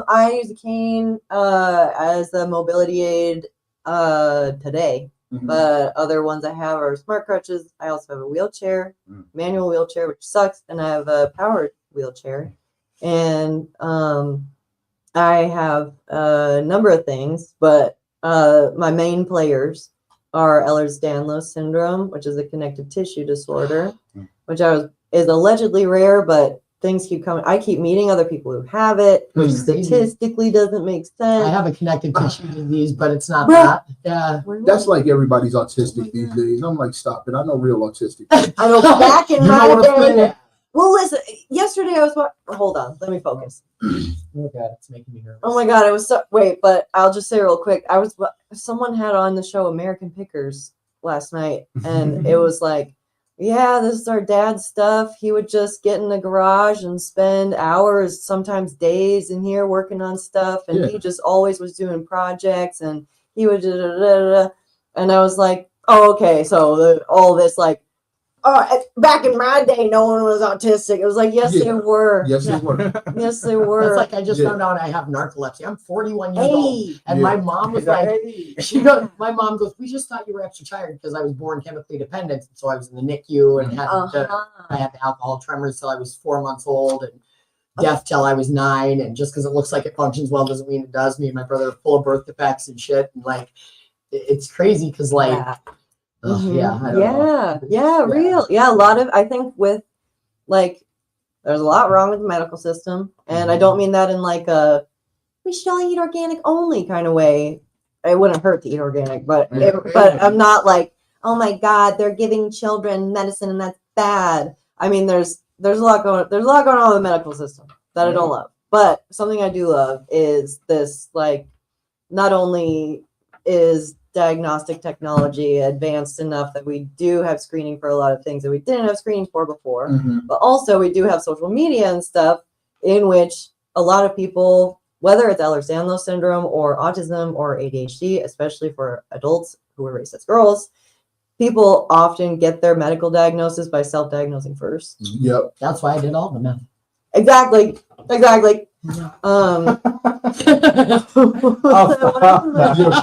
I use a cane as a mobility aid today.
Mhm.
But other ones I have are smart crutches. I also have a wheelchair, manual wheelchair, which sucks, and I have a powered wheelchair. And I have a number of things, but my main players are Ehlers-Danlos syndrome, which is a connective tissue disorder, which is allegedly rare, but things keep coming. I keep meeting other people who have it, which
Hmm.
statistically doesn't make sense.
I have a connective tissue disease, but it's not
Bruh.
that. Yeah.
That's like everybody's autistic these days. I'm like, stop it. I know real autistic.
I know back in
You know
my
what I'm saying?
day. Well, listen. Yesterday I was. Hold on. Let me focus.
Oh god, it's making me nervous.
Oh my god, I was so. Wait, but I'll just say real quick. Someone had on the show American Pickers last night, and it was like, yeah, this is our dad's stuff. He would just get in the garage and spend hours, sometimes days, in here working on stuff, and he just always was doing projects, and he would and I was like, oh, okay, so all this like. Oh, back in my day, no one was autistic. It was like, yes, they were.
Yes, it was.
Yes, they were.
It's like I just
Yeah.
found out I have narcolepsy. I'm 41 years old.
Hey,
And
Yeah.
my mom was like, my mom goes, we just thought you were extra tired because I was born chemically dependent. So I was in the NICU and I had the alcohol tremors till I was 4 months old and deaf till I was 9. And just because it looks like it functions well doesn't mean it does. Me and my brother are full of birth defects and shit. And like, it's crazy because like,
Yeah.
yeah, I don't know.
Yeah, real. Yeah, a lot of, I think with like, there's a lot wrong with the medical system. And I don't mean that in like a, we should all eat organic only kind of way. It wouldn't hurt to eat organic, but but I'm not like, oh my God, they're giving children medicine and that's bad. I mean, there's a lot going on in the medical system that I don't love. But something I do love is this, like, not only is diagnostic technology advanced enough that we do have screening for a lot of things that we didn't have screening for before, but also we do have social media and stuff in which a lot of people, whether it's Ehlers-Danlos syndrome or autism or ADHD, especially for adults who are raised as girls, people often get their medical diagnosis by self-diagnosing first.
Yep.
That's why I did all the meth.
Exactly.
She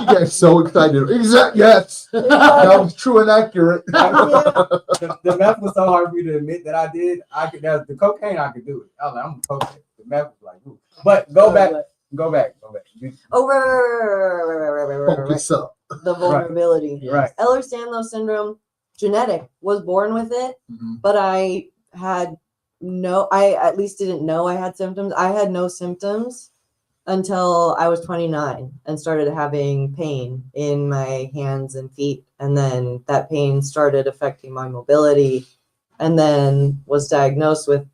gets so excited. Yes. That was true and accurate.
The meth was so hard for me to admit that I did. The cocaine I could do it. I was like, I'm a cocaine. The meth was like, ooh. But go back.
Oh, right.
Focus up.
The vulnerability.
Right.
Ehlers-Danlos syndrome, genetic, was born with it, but I had know. I at least didn't know I had symptoms. I had no symptoms until I was 29 and started having pain in my hands and feet. And then that pain started affecting my mobility, and then was diagnosed with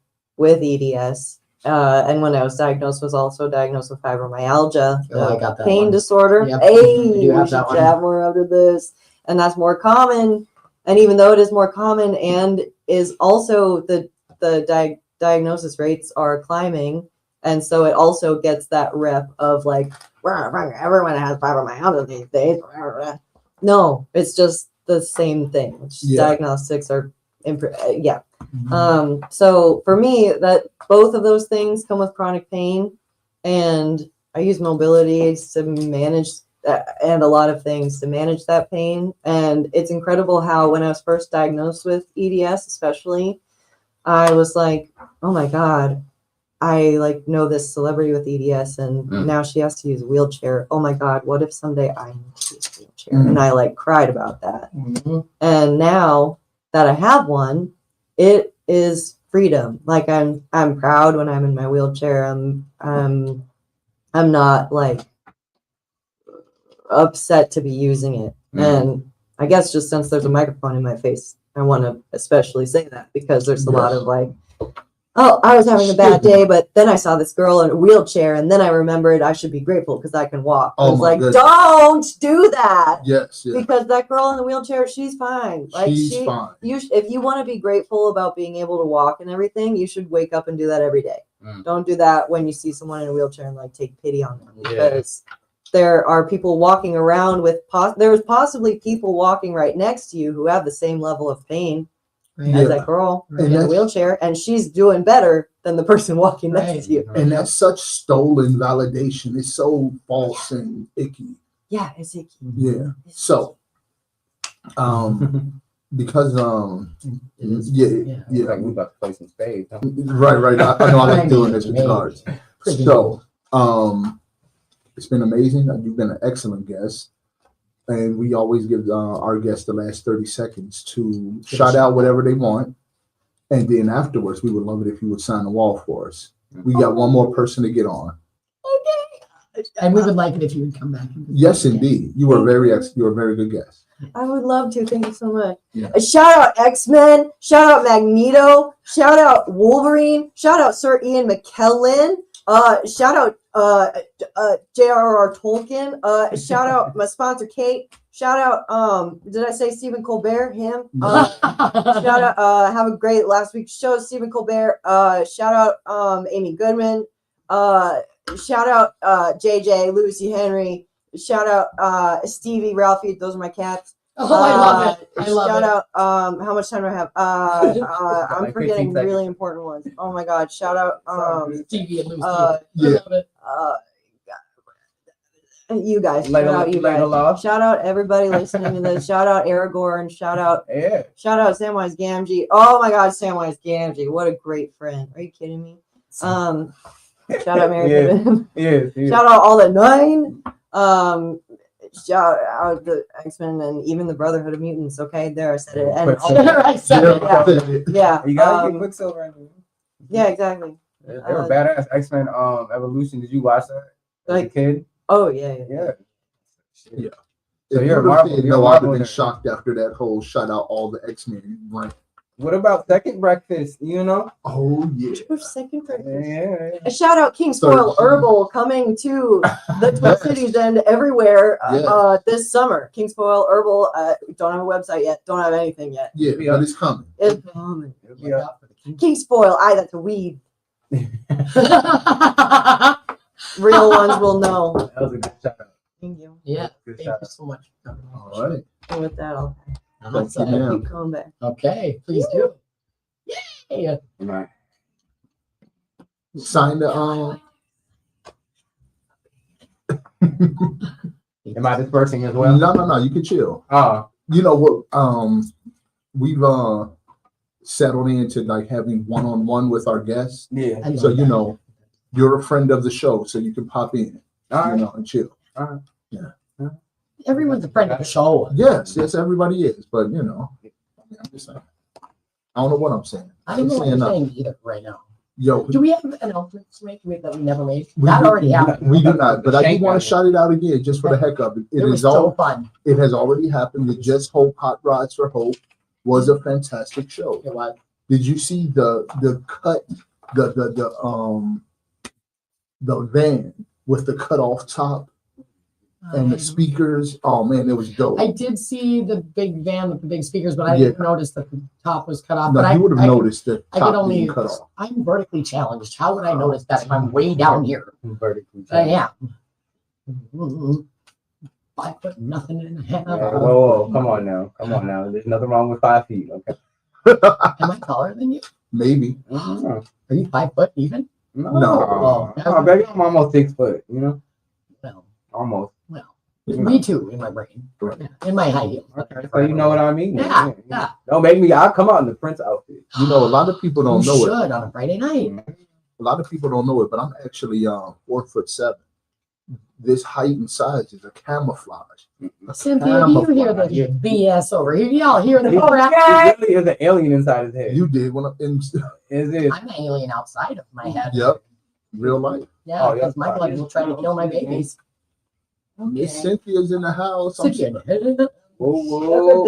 EDS. And when I was diagnosed, was also diagnosed with fibromyalgia,
I got that
pain
one.
disorder.
Yep.
Hey,
I do
we
have
should
that one.
chat more after this. And that's more common. And even though it is more common and is also the diagnosis rates are climbing, and so it also gets that rep of like, everyone has fibromyalgia these days. No, it's just the same thing. It's just diagnostics are, so for me, that both of those things come with chronic pain, and I use mobility aids to manage that, and a lot of things to manage that pain. And it's incredible how when I was first diagnosed with EDS, especially, I was like, oh my God, I like know this celebrity with EDS, and now she has to use a wheelchair. Oh my God, what if someday I need to use a wheelchair? And I like cried about that. And now that I have one, it is freedom. Like I'm proud when I'm in my wheelchair. I'm not like upset to be using it. And I guess just since there's a microphone in my face, I want to especially say that, because there's a lot of like, oh, I was having a bad day, but then I saw this girl in a wheelchair, and then I remembered I should be grateful because I can walk. I was like, don't do that.
Yes.
Because that girl in the wheelchair, she's fine. Like
she's fine.
If you want to be grateful about being able to walk and everything, you should wake up and do that every day. Don't do that when you see someone in a wheelchair and like take pity on them, because there are people walking around with there's possibly people walking right next to you who have the same level of pain as that girl in a wheelchair, and she's doing better than the person walking next to you.
And that's such stolen validation. It's so false and icky.
Yeah, it's icky.
Yeah. So, because
Like we about to play some spades. Huh?
right. I know I like doing this with cards. So, it's been amazing. You've been an excellent guest. And we always give our guests the last 30 seconds to shout out whatever they want. And then afterwards, we would love it if you would sign the wall for us. We got one more person to get on.
Okay. And we would like it if you would come back.
Yes, indeed. You were a very good guest.
I would love to. Thank you so much.
Yeah.
Shout out X-Men. Shout out Magneto. Shout out Wolverine. Shout out Sir Ian McKellen. Shout out J.R.R. Tolkien. Shout out my sponsor Kate. Shout out did I say Stephen Colbert? Him. Shout out have a great last week's show, Stephen Colbert. Shout out Amy Goodman. Shout out JJ, Lucy Henry. Shout out Stevie, Ralphie. Those are my cats.
Oh, I love it. I love
shout
it.
out how much time do I have? I'm
Like
forgetting
15 seconds.
really important ones. Oh my God. Shout out
TV and Lucy.
uh,
I love it.
you guys. Shout
Later-
out you
later
guys.
love.
Shout out everybody listening to this. Shout out Aragorn. Shout out Samwise Gamgee. Oh my God, Samwise Gamgee. What a great friend. Are you kidding me? Shout out Mary Pippin. Shout out all the 9. Shout out the X-Men and even the Brotherhood of Mutants. Okay, there I said it. And
I said it.
yeah,
You gotta get Quicksilver in there.
yeah, exactly.
They were badass. X-Men Evolution. Did you watch that as a
Like,
kid?
oh yeah.
Yeah.
So
If
you're a
you
Marvel.
said
You're a
no, I'd
Marvel
have been
nerd.
shocked after that whole shout out all the X-Men rant.
What about Second Breakfast? You know?
Oh yeah.
Second breakfast.
Yeah.
A shout out King Spoil Herbal coming to the Twin
Yes.
Cities and everywhere
Yes.
this summer. King Spoil Herbal. Don't have a website yet. Don't have anything yet.
Yeah, but it's coming.
It's coming.
Look out for the King.
King Spoil. That's a weed. Real ones will know.
That was a good shout out.
Thank you.
Yeah.
Good
Thank
shout
you so much. for coming on.
All right.
And with that, I'll
Thank you, ma'am.
keep coming back.
Okay, please do. Yay.
Right.
Sign the
Am I dispersing as well?
No, you can chill.
Oh,
You know what? We've settled into like having one-on-one with our guests.
yeah.
I love
So you
that.
know, you're a friend of the show, so you can pop in,
All
you
right.
know, and chill.
Everyone's a friend of the show.
Yes, everybody is, but you know, I'm just saying. I don't know what I'm saying.
I don't know what
saying
you're
nothing.
saying either right now.
Yo,
Do we have an announcement to make that we never made?
we
That
do-
already happened.
We do not, but I do
Shank
want
got
to
it.
shout it out again just for the heck of it.
It was
Is
so
all.
fun.
It has already happened. The Just Hope Hot Rods for Hope was a fantastic show.
It was.
Did you see the cut the van with the cut off top and the speakers? Oh man, it was dope.
I did see the big van with the big speakers, but I
Yeah.
didn't notice that the top was cut off.
No,
But
you would have
I
noticed that
I could
top
only.
being cut off.
I'm vertically challenged. How would I notice that if I'm way down here?
Vertically.
I am. 5 foot nothing and a half.
Whoa, come on now. There's nothing wrong with 5 feet, okay?
Am I taller than you?
Maybe.
Are you 5 foot even?
No.
No, baby, I'm almost 6 foot, you know?
Well,
Almost.
me too in my brain.
Right.
Yeah, in my high heels.
So you know what I mean?
Yeah, yeah.
Don't make me, I'll come out in the Prince outfit.
You know, a lot of people don't
You
know it.
should on a Friday night.
A lot of people don't know it, but I'm actually 4'7". This height and size is a camouflage.
Cynthia, do you hear the BS over here? Y'all hear the
He
crap?
really is an alien inside his head.
You did when I'm in
Is it?
I'm an alien outside of my head.
Yep. Real life.
Yeah,
Oh, yeah.
because my blood will try to kill my babies.
Miss Cynthia's in the house.
Cynthia,
Whoa.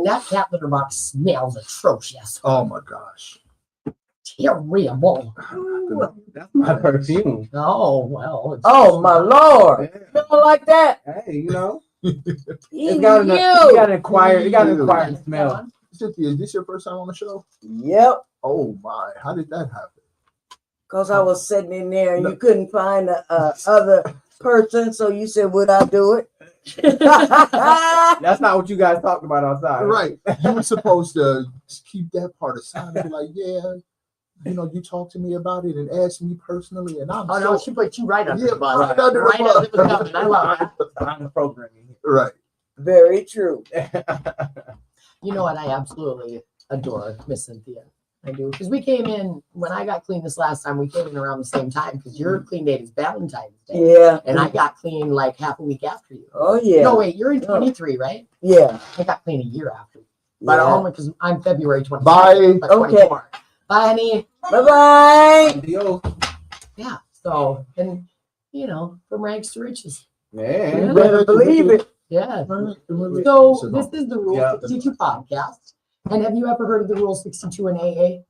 that cat litter box smells atrocious.
Oh my gosh.
Terrible.
That's my perfume.
Oh, well.
Oh my lord!
Yeah.
Smell like that?
Hey, you know, it's
You.
got an acquired smell.
Cynthia, is this your first time on the show?
Yep.
Oh my, how did that happen?
Cause I was sitting in there and you couldn't find the other person, so you said, "Would I do it?"
That's not what you guys talked about outside.
Right. You were supposed to keep that part aside and be like, yeah, you know, you talked to me about it and asked me personally, and I'm
Oh, no, she put you right under
Yeah,
the bus.
right under the
Right
bus.
as it was coming. I love that.
I'm the programming.
right.
Very true.
You know what? I absolutely adore Miss Cynthia. I do. Because we came in, when I got clean this last time, we came in around the same time because your clean date is Valentine's Day.
Yeah.
And I got clean like half a week after you.
Oh yeah.
No, wait, you're in 23, right?
Yeah.
I got clean a year after. But
Yeah.
only because I'm February 24th.
Bye.
but
Okay.
24. Bye, honey.
Bye bye.
Deal.
Yeah. So, and, you know, from rags to riches.
Yeah.
You better believe it.
Yeah.
So
So this is the Rule
Yeah.
62 podcast. And have you ever heard of the Rule 62 in AA?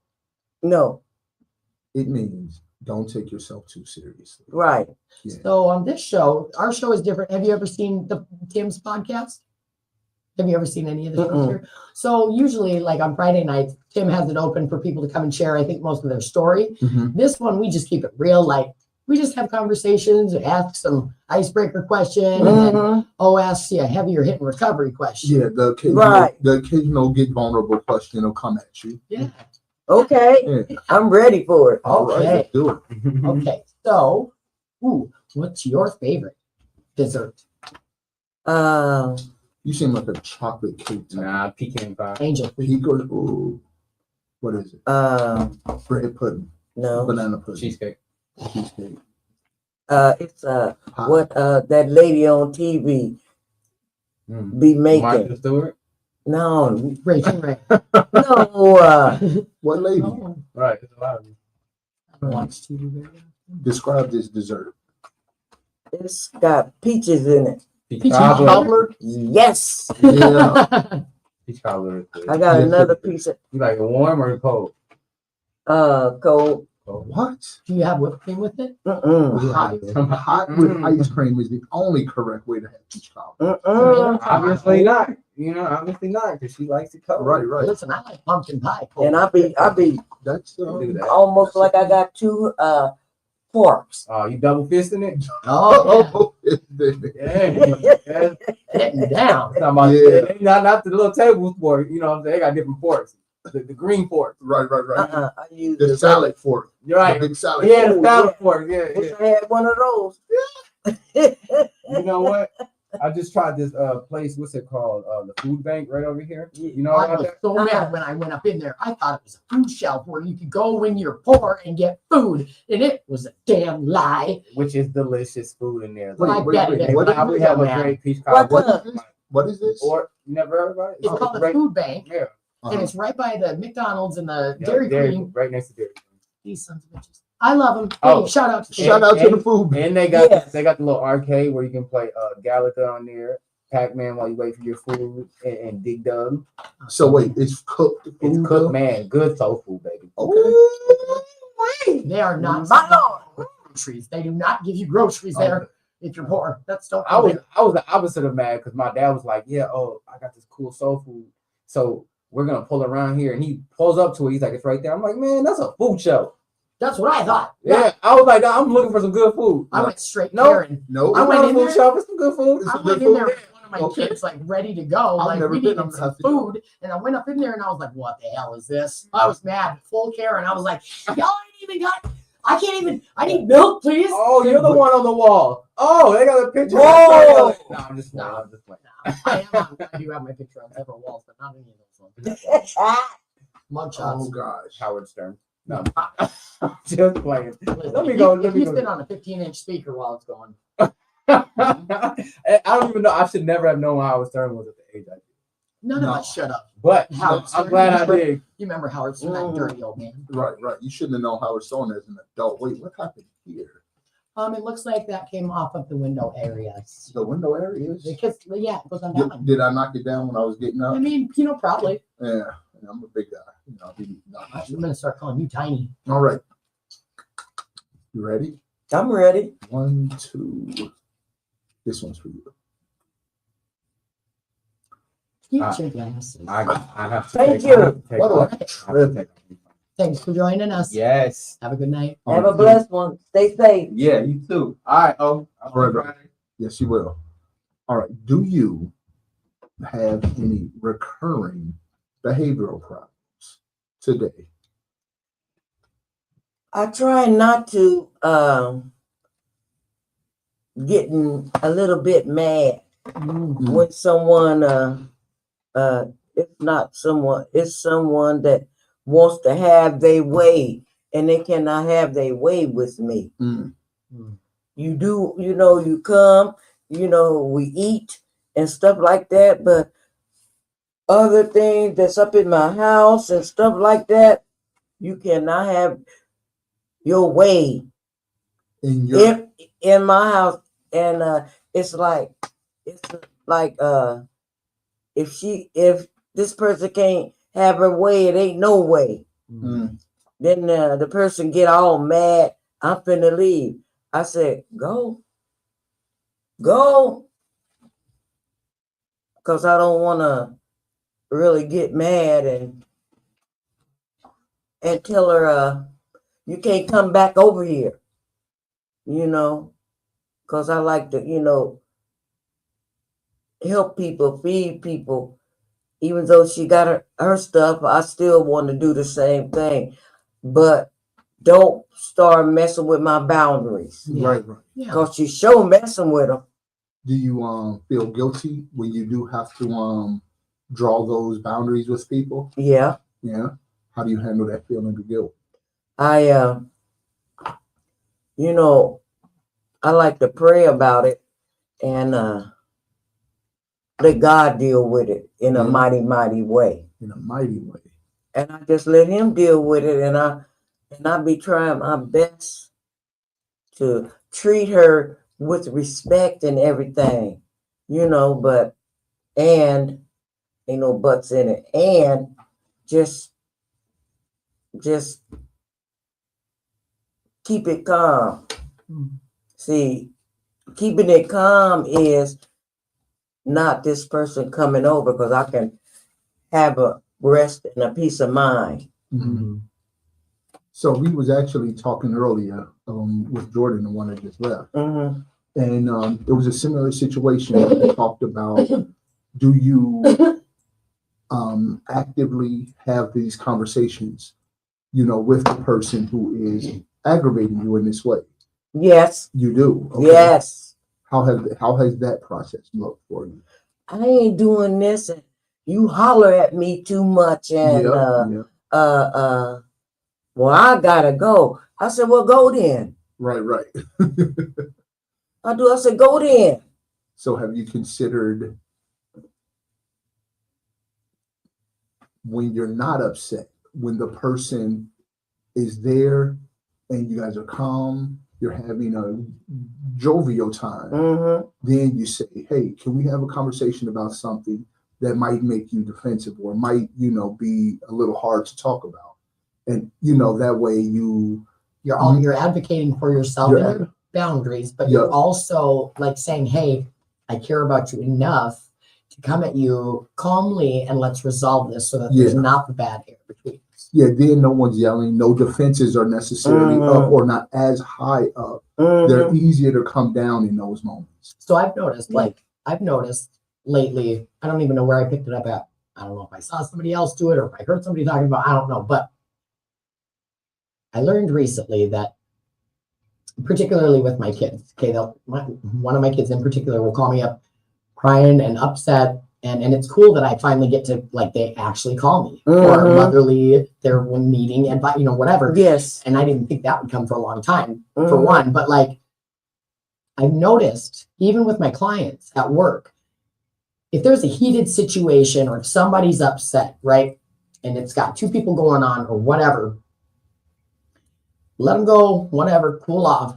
No.
it means don't take yourself too seriously.
Right.
Yeah.
So on this show, our show is different. Have you ever seen the Tim's podcast? Have you ever seen any of the shows
Mm-mm.
here? So usually, like on Friday nights, Tim has it open for people to come and share, I think, most of their story.
Mhm.
This one, we just keep it real. Like, we just have conversations and ask some icebreaker question, and then
Mhm.
ask you a heavier hit and recovery question.
Yeah, the occasional get vulnerable question will come at you.
Yeah.
Okay.
Yeah.
I'm ready for it.
All right,
Okay.
let's do it.
Okay. So, what's your favorite dessert?
You seem like a chocolate cake type.
Nah, pecan pie.
Angel food.
He goes, ooh, what is it? Bread pudding,
No.
banana pudding,
Cheesecake.
cheesecake.
It's
Pie.
what that lady on TV
Mm.
be making.
Martha Stewart.
No.
Rachel Ray.
No.
What lady?
Oh,
Right. It's a lot of
I don't watch TV very often.
Describe this dessert.
It's got peaches in it.
peach
Peach
cobbler.
Cobbler?
Yes.
Yeah.
Peach cobbler is good.
I got
Yes,
another
it is.
piece of
You like it warm or cold?
cold.
Cold.
What?
Do you have whipped cream with it?
Mm-mm.
Hot with ice cream is the only correct way to have peach cobbler.
Mm-mm.
Obviously not. You know, obviously not, because she likes it cold.
Right, right.
Listen, I like pumpkin pie. cold.
And I be
That's
Do that.
almost like I got two forks.
Oh, you double fisting it?
Oh,
yeah.
Yeah. Yeah.
getting down.
Talking about,
Yeah.
not the little table fork. You know what I'm saying? They got different forks. The green fork.
Right, right, right.
I use
The salad fork.
You're right.
The big salad
Yeah,
fork.
the salad fork. Yeah,
Wish
yeah.
I had one of those.
You know what? I just tried this place. What's it called? The food bank right over here. You know
I
about
was
that?
so mad when I went up in there. I thought it was a food shelf where you could go when you're poor and get food, and it was a damn lie.
Which is delicious food in there.
Wait,
I
wait,
bet
wait.
it
They
is.
What is
probably
this?
have a
man?
great peach
What
cobbler.
What is this? What is this?
Or you never heard about it?
It's called a food bank,
Yeah.
and it's right by the McDonald's and the
Yeah,
Dairy Queen.
right next to Dairy Queen.
These sons of bitches. I love them. Hey,
Oh.
shout out to
Shout out to the food.
And they got
Yes.
they got the little arcade where you can play Galaga on there, Pac-Man while you wait for your food, and Dig Dug.
So wait, it's cooked food.
It's
though?
cooked, man. Good soul food, baby.
Okay.
They are not
My Lord.
groceries. They do not give you groceries there if you're poor. That's don't.
I was the opposite of mad because my dad was like, yeah, I got this cool soul food, so we're gonna pull around here, and he pulls up to it. He's like, it's right there. I'm like, man, that's a food show.
That's what I thought.
Yeah, I was like, I'm looking for some good food.
I went straight
No.
there and
No,
I
I
went
went
in
a food
there.
shop. It's some good food.
I
good
went in
food.
there with one of my
Okay.
kids, like ready to go.
I've
Like
never
we
been.
needed
I'm gonna
some
have to go.
food, and I went up in there and I was like, "What the hell is this?" I was mad, full care, and I was like, "Y'all ain't even got. I can't even. I need milk, please."
Oh, you're the one on the wall. Oh, they got a picture.
Whoa.
No, I'm just playing.
No.
I'm just playing.
I do have my picture on several walls, but not any of those ones. Mugshots.
Oh gosh.
Howard Stern. No, I'm just playing.
Listen,
Let me
if
go.
you-
Let
if
me
you
go.
sit on a 15-inch speaker while it's going.
I don't even know. I should never have known Howard Stern was at the age I did.
None
No.
of us shut up.
But
Howard
I'm
Stern.
glad I did.
You remember Howard Stern, that dirty old man?
Right. You shouldn't have known Howard Stone as an adult. Wait, what happened here?
It looks like that came off of the window areas.
The window areas.
Because yeah, it goes on down.
Did I knock it down when I was getting
I
up?
mean, probably.
Yeah, I'm a big guy.
I'm gonna start calling you tiny.
All right. You ready?
I'm ready.
1, 2. This one's for you.
Keep your glasses.
I have to
Thank
take,
you.
I have to take
What do
off.
I
I have to
trip?
take off.
Thanks for joining us.
Yes.
Have a good night.
Have a blessed one. Stay safe.
Yeah, you too. All right. Oh,
All right, brother. Yes, you will. All right. Do you have any recurring behavioral problems today?
I try not to getting a little bit mad when someone it's someone that wants to have their way and they cannot have their way with me.
Mm.
You do, you come, we eat and stuff like that, but other things that's up in my house and stuff like that, you cannot have your way in my house. And it's like if this person can't have her way, it ain't no way.
Mm.
Then the person get all mad. I'm finna leave. I said, go, because I don't want to really get mad and tell her you can't come back over here, because I like to, help people, feed people. Even though she got her stuff, I still want to do the same thing. But don't start messing with my boundaries,
Yeah.
Right.
Yeah.
because you sure messing with them.
Do you feel guilty when you do have to draw those boundaries with people?
Yeah,
Yeah. How do you handle that feeling of guilt?
I I like to pray about it and let God deal with it in a
Yeah.
mighty, mighty way.
In a mighty way.
And I just let Him deal with it, and I be trying my best to treat her with respect and everything, but ain't no buts in it, and just keep it calm.
Mm.
See, keeping it calm is not this person coming over, because I can have a rest and a peace of mind.
Mm-hmm. So we was actually talking earlier with Jordan, the one that just left,
Mm-hmm.
and it was a similar situation that we talked about. Do you actively have these conversations, with the person who is aggravating you in this way?
Yes,
You do. Okay.
yes.
How has that process looked for you?
I ain't doing this, and you holler at me too much, and
Yeah.
well, I gotta go. I said, well, go then.
Right.
I said, go then.
So have you considered when you're not upset, when the person is there and you guys are calm, you're having a jovial time, then you say, hey, can we have a conversation about something that might make you defensive or might, be a little hard to talk about? And, that way
you're advocating for yourself and your boundaries, but you're also like saying, hey, I care about you enough to come at you calmly and let's resolve this so that there's not the bad air between us.
Yeah, then no one's yelling. No defenses are necessarily up or not as high up. They're easier to come down in those moments.
So I've noticed lately, I don't even know where I picked it up at. I don't know if I saw somebody else do it or if I heard somebody talking about, I don't know. But I learned recently that, particularly with my kids, okay, one of my kids in particular will call me up crying and upset. And it's cool that I finally get to, they actually call me for motherly, their meeting, and, whatever.
Yes.
And I didn't think that would come for a long time, for one. But, I've noticed, even with my clients at work, if there's a heated situation or if somebody's upset, right, and it's got two people going on or whatever, let them go, whatever, cool off,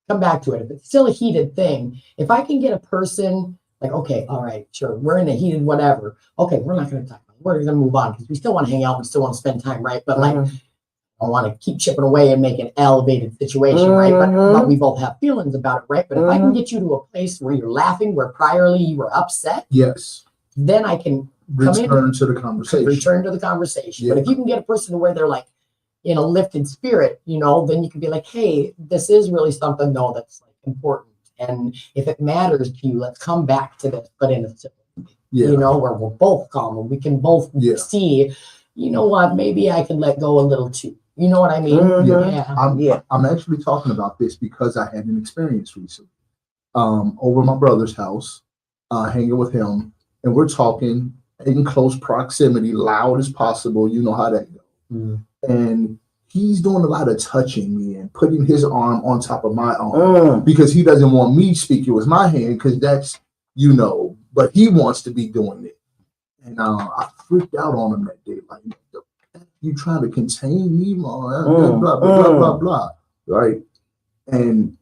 come back to it. If it's still a heated thing, if I can get a person okay, all right, sure, we're in a heated whatever. Okay, we're not going to talk about it. We're going to move on because we still want to hang out. We still want to spend time, right? But I want to keep chipping away and make an elevated situation, right? But we both have feelings about it, right? But if I can get you to a place where you're laughing, where priorly you were upset,
yes,
then I can
return to the conversation.
Return to the conversation.
Yeah.
But if you can get a person to where they're in a lifted spirit, then you can be like, hey, this is really something though that's important. And if it matters to you, let's come back to this, but in a civil way, where we're both calm and we can both see, what, maybe I can let go a little too. You know what I mean?
I'm actually talking about this because I had an experience recently over my brother's house, hanging with him, and we're talking in close proximity, loud as possible. You know how that goes. And he's doing a lot of touching me and putting his arm on top of my arm because he doesn't want me speaking with my hand because that's, but he wants to be doing it. And I freaked out on him that day. You trying to contain me, blah, blah, blah, blah, right? And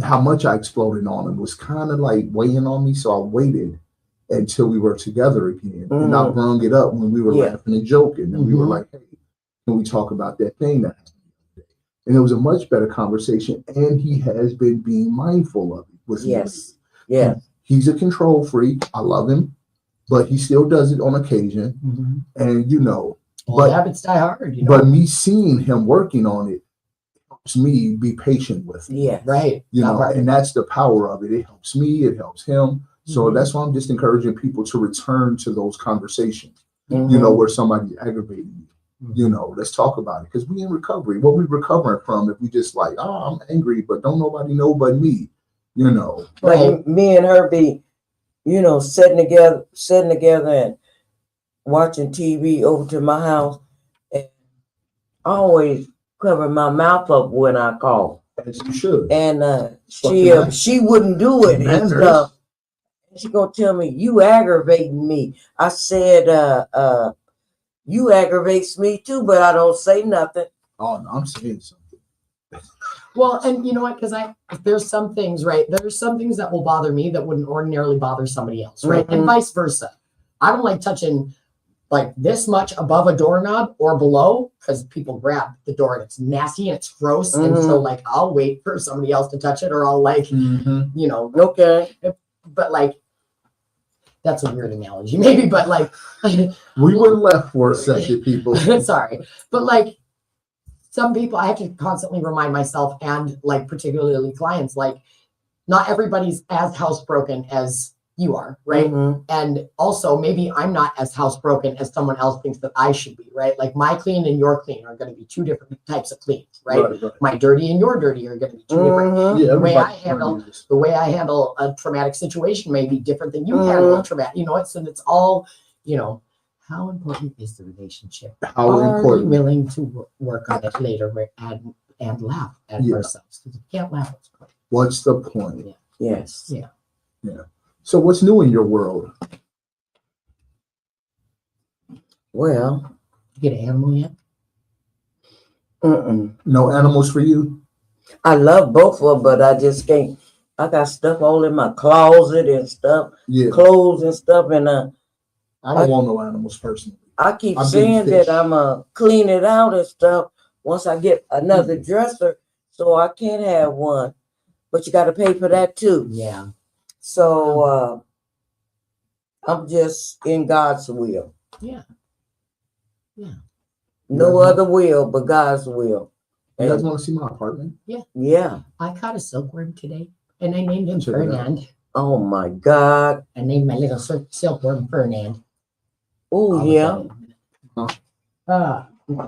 how much I exploded on him was kind of weighing on me. So I waited until we were together again. And I brung it up when we were laughing and joking. And we were like, hey, can we talk about that thing that happened the other day? And it was a much better conversation. And he has been being mindful of it.
Yes. Yeah.
He's a control freak. I love him, but he still does it on occasion. And
but habits die hard.
But me seeing him working on it helps me be patient with him.
Yeah.
Right.
And that's the power of it. It helps me. It helps him. So that's why I'm just encouraging people to return to those conversations. Where somebody's aggravating you. Let's talk about it because we in recovery. What we recovering from if we just I'm angry, but don't nobody know but me,
Like me and her be, sitting together and watching TV over to my house, and I always cover my mouth up when I call.
As you should.
And she wouldn't do it and stuff. She gonna tell me, you aggravating me. I said, you aggravates me too, but I don't say nothing.
Oh, no, I'm saying something.
Well, and you know what? Because there's some things, right? There's some things that will bother me that wouldn't ordinarily bother somebody else, right? And vice versa. I don't like touching this much above a doorknob or below because people grab the door and it's nasty and it's gross. And so I'll wait for somebody else to touch it or I'll
okay.
But that's a weird analogy, maybe, but
we were left for a second, people.
Sorry. But some people, I have to constantly remind myself and particularly clients, not everybody's as housebroken as you are, right? And also maybe I'm not as housebroken as someone else thinks that I should be, right? My clean and your clean are going to be two different types of cleans, right? My dirty and your dirty are going to be two different.
Yeah,
the way I handle a traumatic situation may be different than you handle a traumatic, it's all, how important is the relationship? Are we willing to work on it later and laugh at ourselves? Because if you can't laugh,
what's the point?
Yes.
Yeah. So what's new in your world?
Well,
You get an animal yet?
No animals for you?
I love both of them, but I just can't. I got stuff all in my closet and stuff,
Yeah.
clothes and stuff, and
I don't want no animals personally.
I keep
I'm
saying
getting
that I'm clean it out and stuff once I get another dresser, so I can have one. But you got to pay for that too.
Yeah.
So I'm just in God's will.
Yeah. Yeah.
No other will but God's will.
You guys want to see my apartment?
Yeah.
I caught a silkworm today, and I named him
Check it out.
Fernand.
Oh my God.
I named my little silkworm Fernand.
Oh yeah.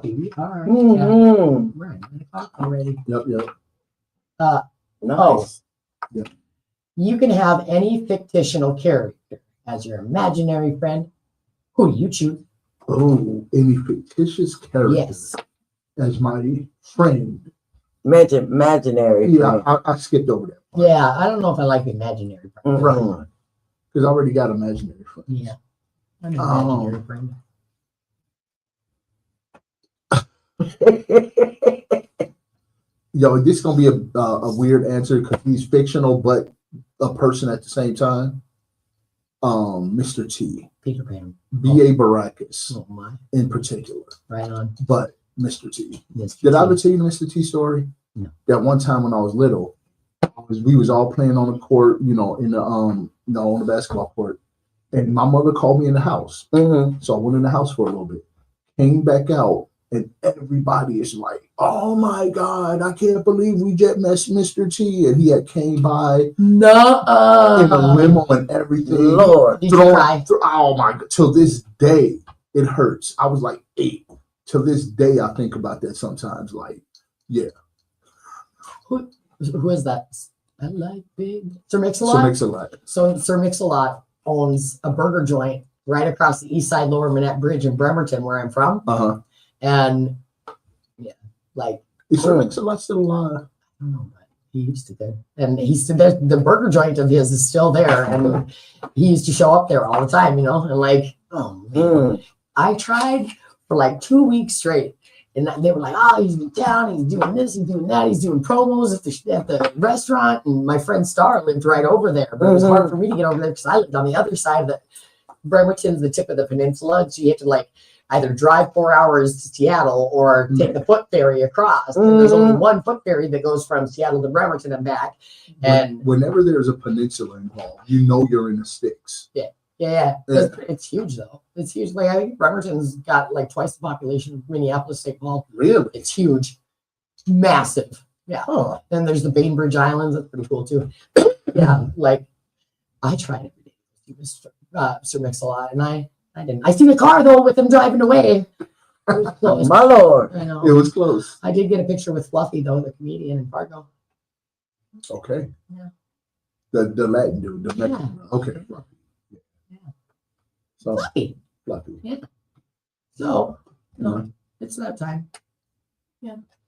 Here we are.
Mm-hmm.
We're at 9 o'clock already.
Yep.
Nice.
You can have any fictional character as your imaginary friend. Who do you choose?
Oh, any fictitious character
Yes.
as my friend.
Imaginary.
Yeah, I skipped over that.
Yeah, I don't know if I like the imaginary friend.
Right. Because I already got imaginary friends.
Yeah. I'm an imaginary friend.
Yo, this is gonna be a weird answer because he's fictional, but a person at the same time. Mr. T,
Peter Pan.
B.A. Baracus
Oh my.
in particular,
Right on.
but Mr. T.
Mr.
Did I
T.
ever tell you the Mr. T story?
No.
That one time when I was little, we was all playing on the court, in the on the basketball court, and my mother called me in the house.
Mm-hmm.
So I went in the house for a little bit, came back out, and everybody is like, "Oh my God, I can't believe we just met Mr. T." And he had came by
No.
in a limo and everything.
Lord.
Did you cry?
Oh my God! Till this day, it hurts. I was like 8. Till this day, I think about that sometimes. Like, yeah.
Who is that? I like big Sir
So
Mix-a-Lot.
Mix-a-Lot.
So Sir Mix-a-Lot owns a burger joint right across the East Side Lower Manette Bridge in Bremerton, where I'm from. And yeah, like
Is Sir Mix-a-Lot still alive?
I don't know, but he used to there, and he's still there. The burger joint of his is still there, and he used to show up there all the time, and like, oh man, I tried for like 2 weeks straight. And they were like, "Oh, he's in town. He's doing this. He's doing that. He's doing promos at the restaurant." And my friend Star lived right over there, but it was hard for me to get over there because I lived on the other side of the Bremerton's the tip of the peninsula, so you have to like either drive 4 hours to Seattle or take the foot ferry across. And there's only one foot ferry that goes from Seattle to Bremerton and back. And
whenever there's a peninsula involved, you're in the sticks.
yeah, it's huge though. It's huge. Like I think Bremerton's got like twice the population of Minneapolis, St. Paul.
Really?
It's huge, massive. Yeah.
Oh,
Then there's the Bainbridge Islands. That's pretty cool too. Yeah, like I tried every day. He was Sir Mix-a-Lot, and I didn't. I seen a car though with him driving away. It was close.
My Lord.
I know.
it was close.
I did get a picture with Fluffy though, the comedian in Fargo.
Okay.
Yeah.
The Latin dude. The
Yeah.
Mexican. Okay.
Yeah.
So
Fluffy.
fluffy.
So it's that time.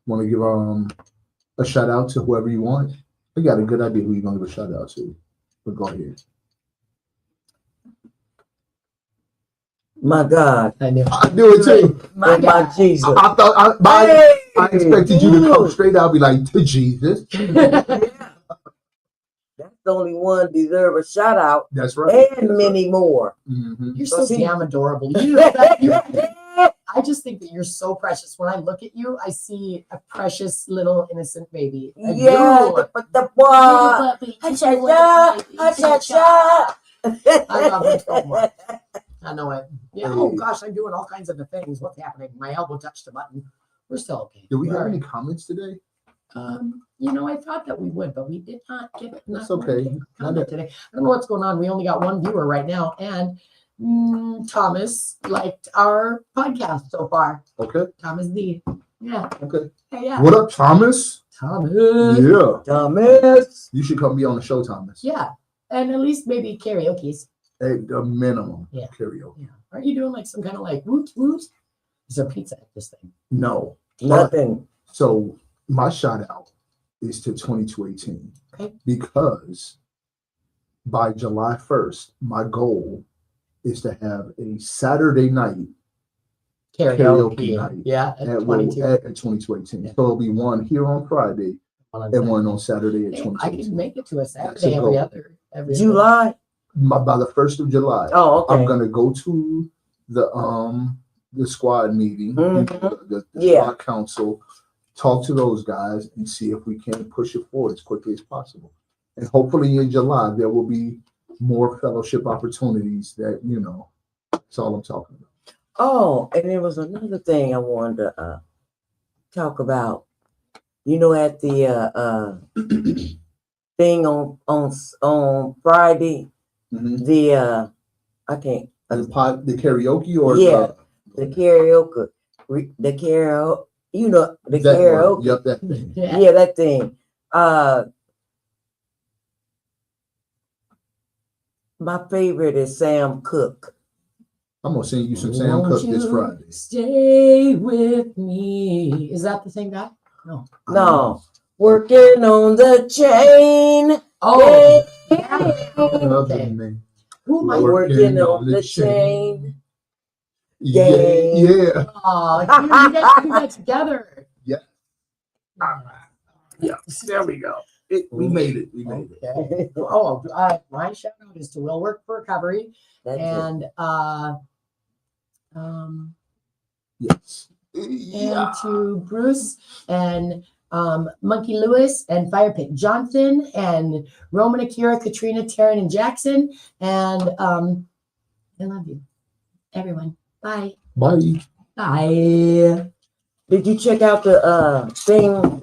Want to give a shout out to whoever you want? We got a good idea who you're gonna give a shout out to. But go ahead.
My God.
I knew.
I do it too.
My Jesus.
I thought I expected you to come straight out and be like, to Jesus.
That's the only one deserve a shout out,
That's right.
and many more.
Mm-hmm.
You're so
See?
damn adorable. I just think that you're so precious. When I look at you, I see a precious little innocent baby. I
Yeah,
do.
the boy.
I love her so much. I know it. Yeah. Oh
Hey.
gosh, I'm doing all kinds of the things. What's happening? My elbow touched the button. We're still okay.
Did we have
All
any
right.
comments today?
I thought that we would, but we did not get
That's okay.
comment today. I don't know what's going on. We only got one viewer right now, and Thomas liked our podcast so far.
Okay.
Thomas D. Yeah.
Okay.
Hey, yeah.
What up, Thomas?
Thomas.
Yeah.
Thomas.
You should come be on the show, Thomas.
Yeah. And at least maybe karaoke's.
At the minimum.
Yeah.
Karaoke.
Yeah. Aren't you doing like some kind of like woot woot? Is there pizza at this thing?
No.
Nothing.
So my shout out is to 2218
Okay.
because by July 1st, my goal is to have a Saturday night karaoke night.
Yeah, at
at
22.
at 2218. So it'll be one here on Friday and one on Saturday at
Hey, I
2218.
can make it to a
That's
Saturday
a
every
go.
other.
July.
By the 1st of July.
Oh, okay.
I'm gonna go to the squad meeting,
Mhm.
the
Yeah.
squad council, talk to those guys and see if we can push it forward as quickly as possible. And hopefully in July there will be more fellowship opportunities that, that's all I'm talking about.
Oh, and there was another thing I wanted to talk about. At the thing on Friday,
Mhm.
the I can't
The karaoke or
Yeah. the karaoke, the karaoke, the
that one.
karaoke.
Yep, that thing.
Yeah, that thing. My favorite is Sam Cooke.
I'm gonna sing you some Sam
Won't
Cooke this
you
Friday.
Stay with me. Is that the same guy? No.
No, working on the chain.
Oh,
Other
okay.
man.
Who am I?
Working on the chain.
Yeah, yeah.
Oh, dude, you guys do that together.
Yeah. Yeah, there we go. We made it. We made it.
Okay. Oh, my shout out is to Will Work for Recovery
That's it.
and
Yes.
and to Bruce and Monkey Lewis and Fire Pit Johnson and Roman Akira, Katrina, Taryn, and Jackson. And I love you, everyone. Bye.
Bye.
Bye.
Did you check out the thing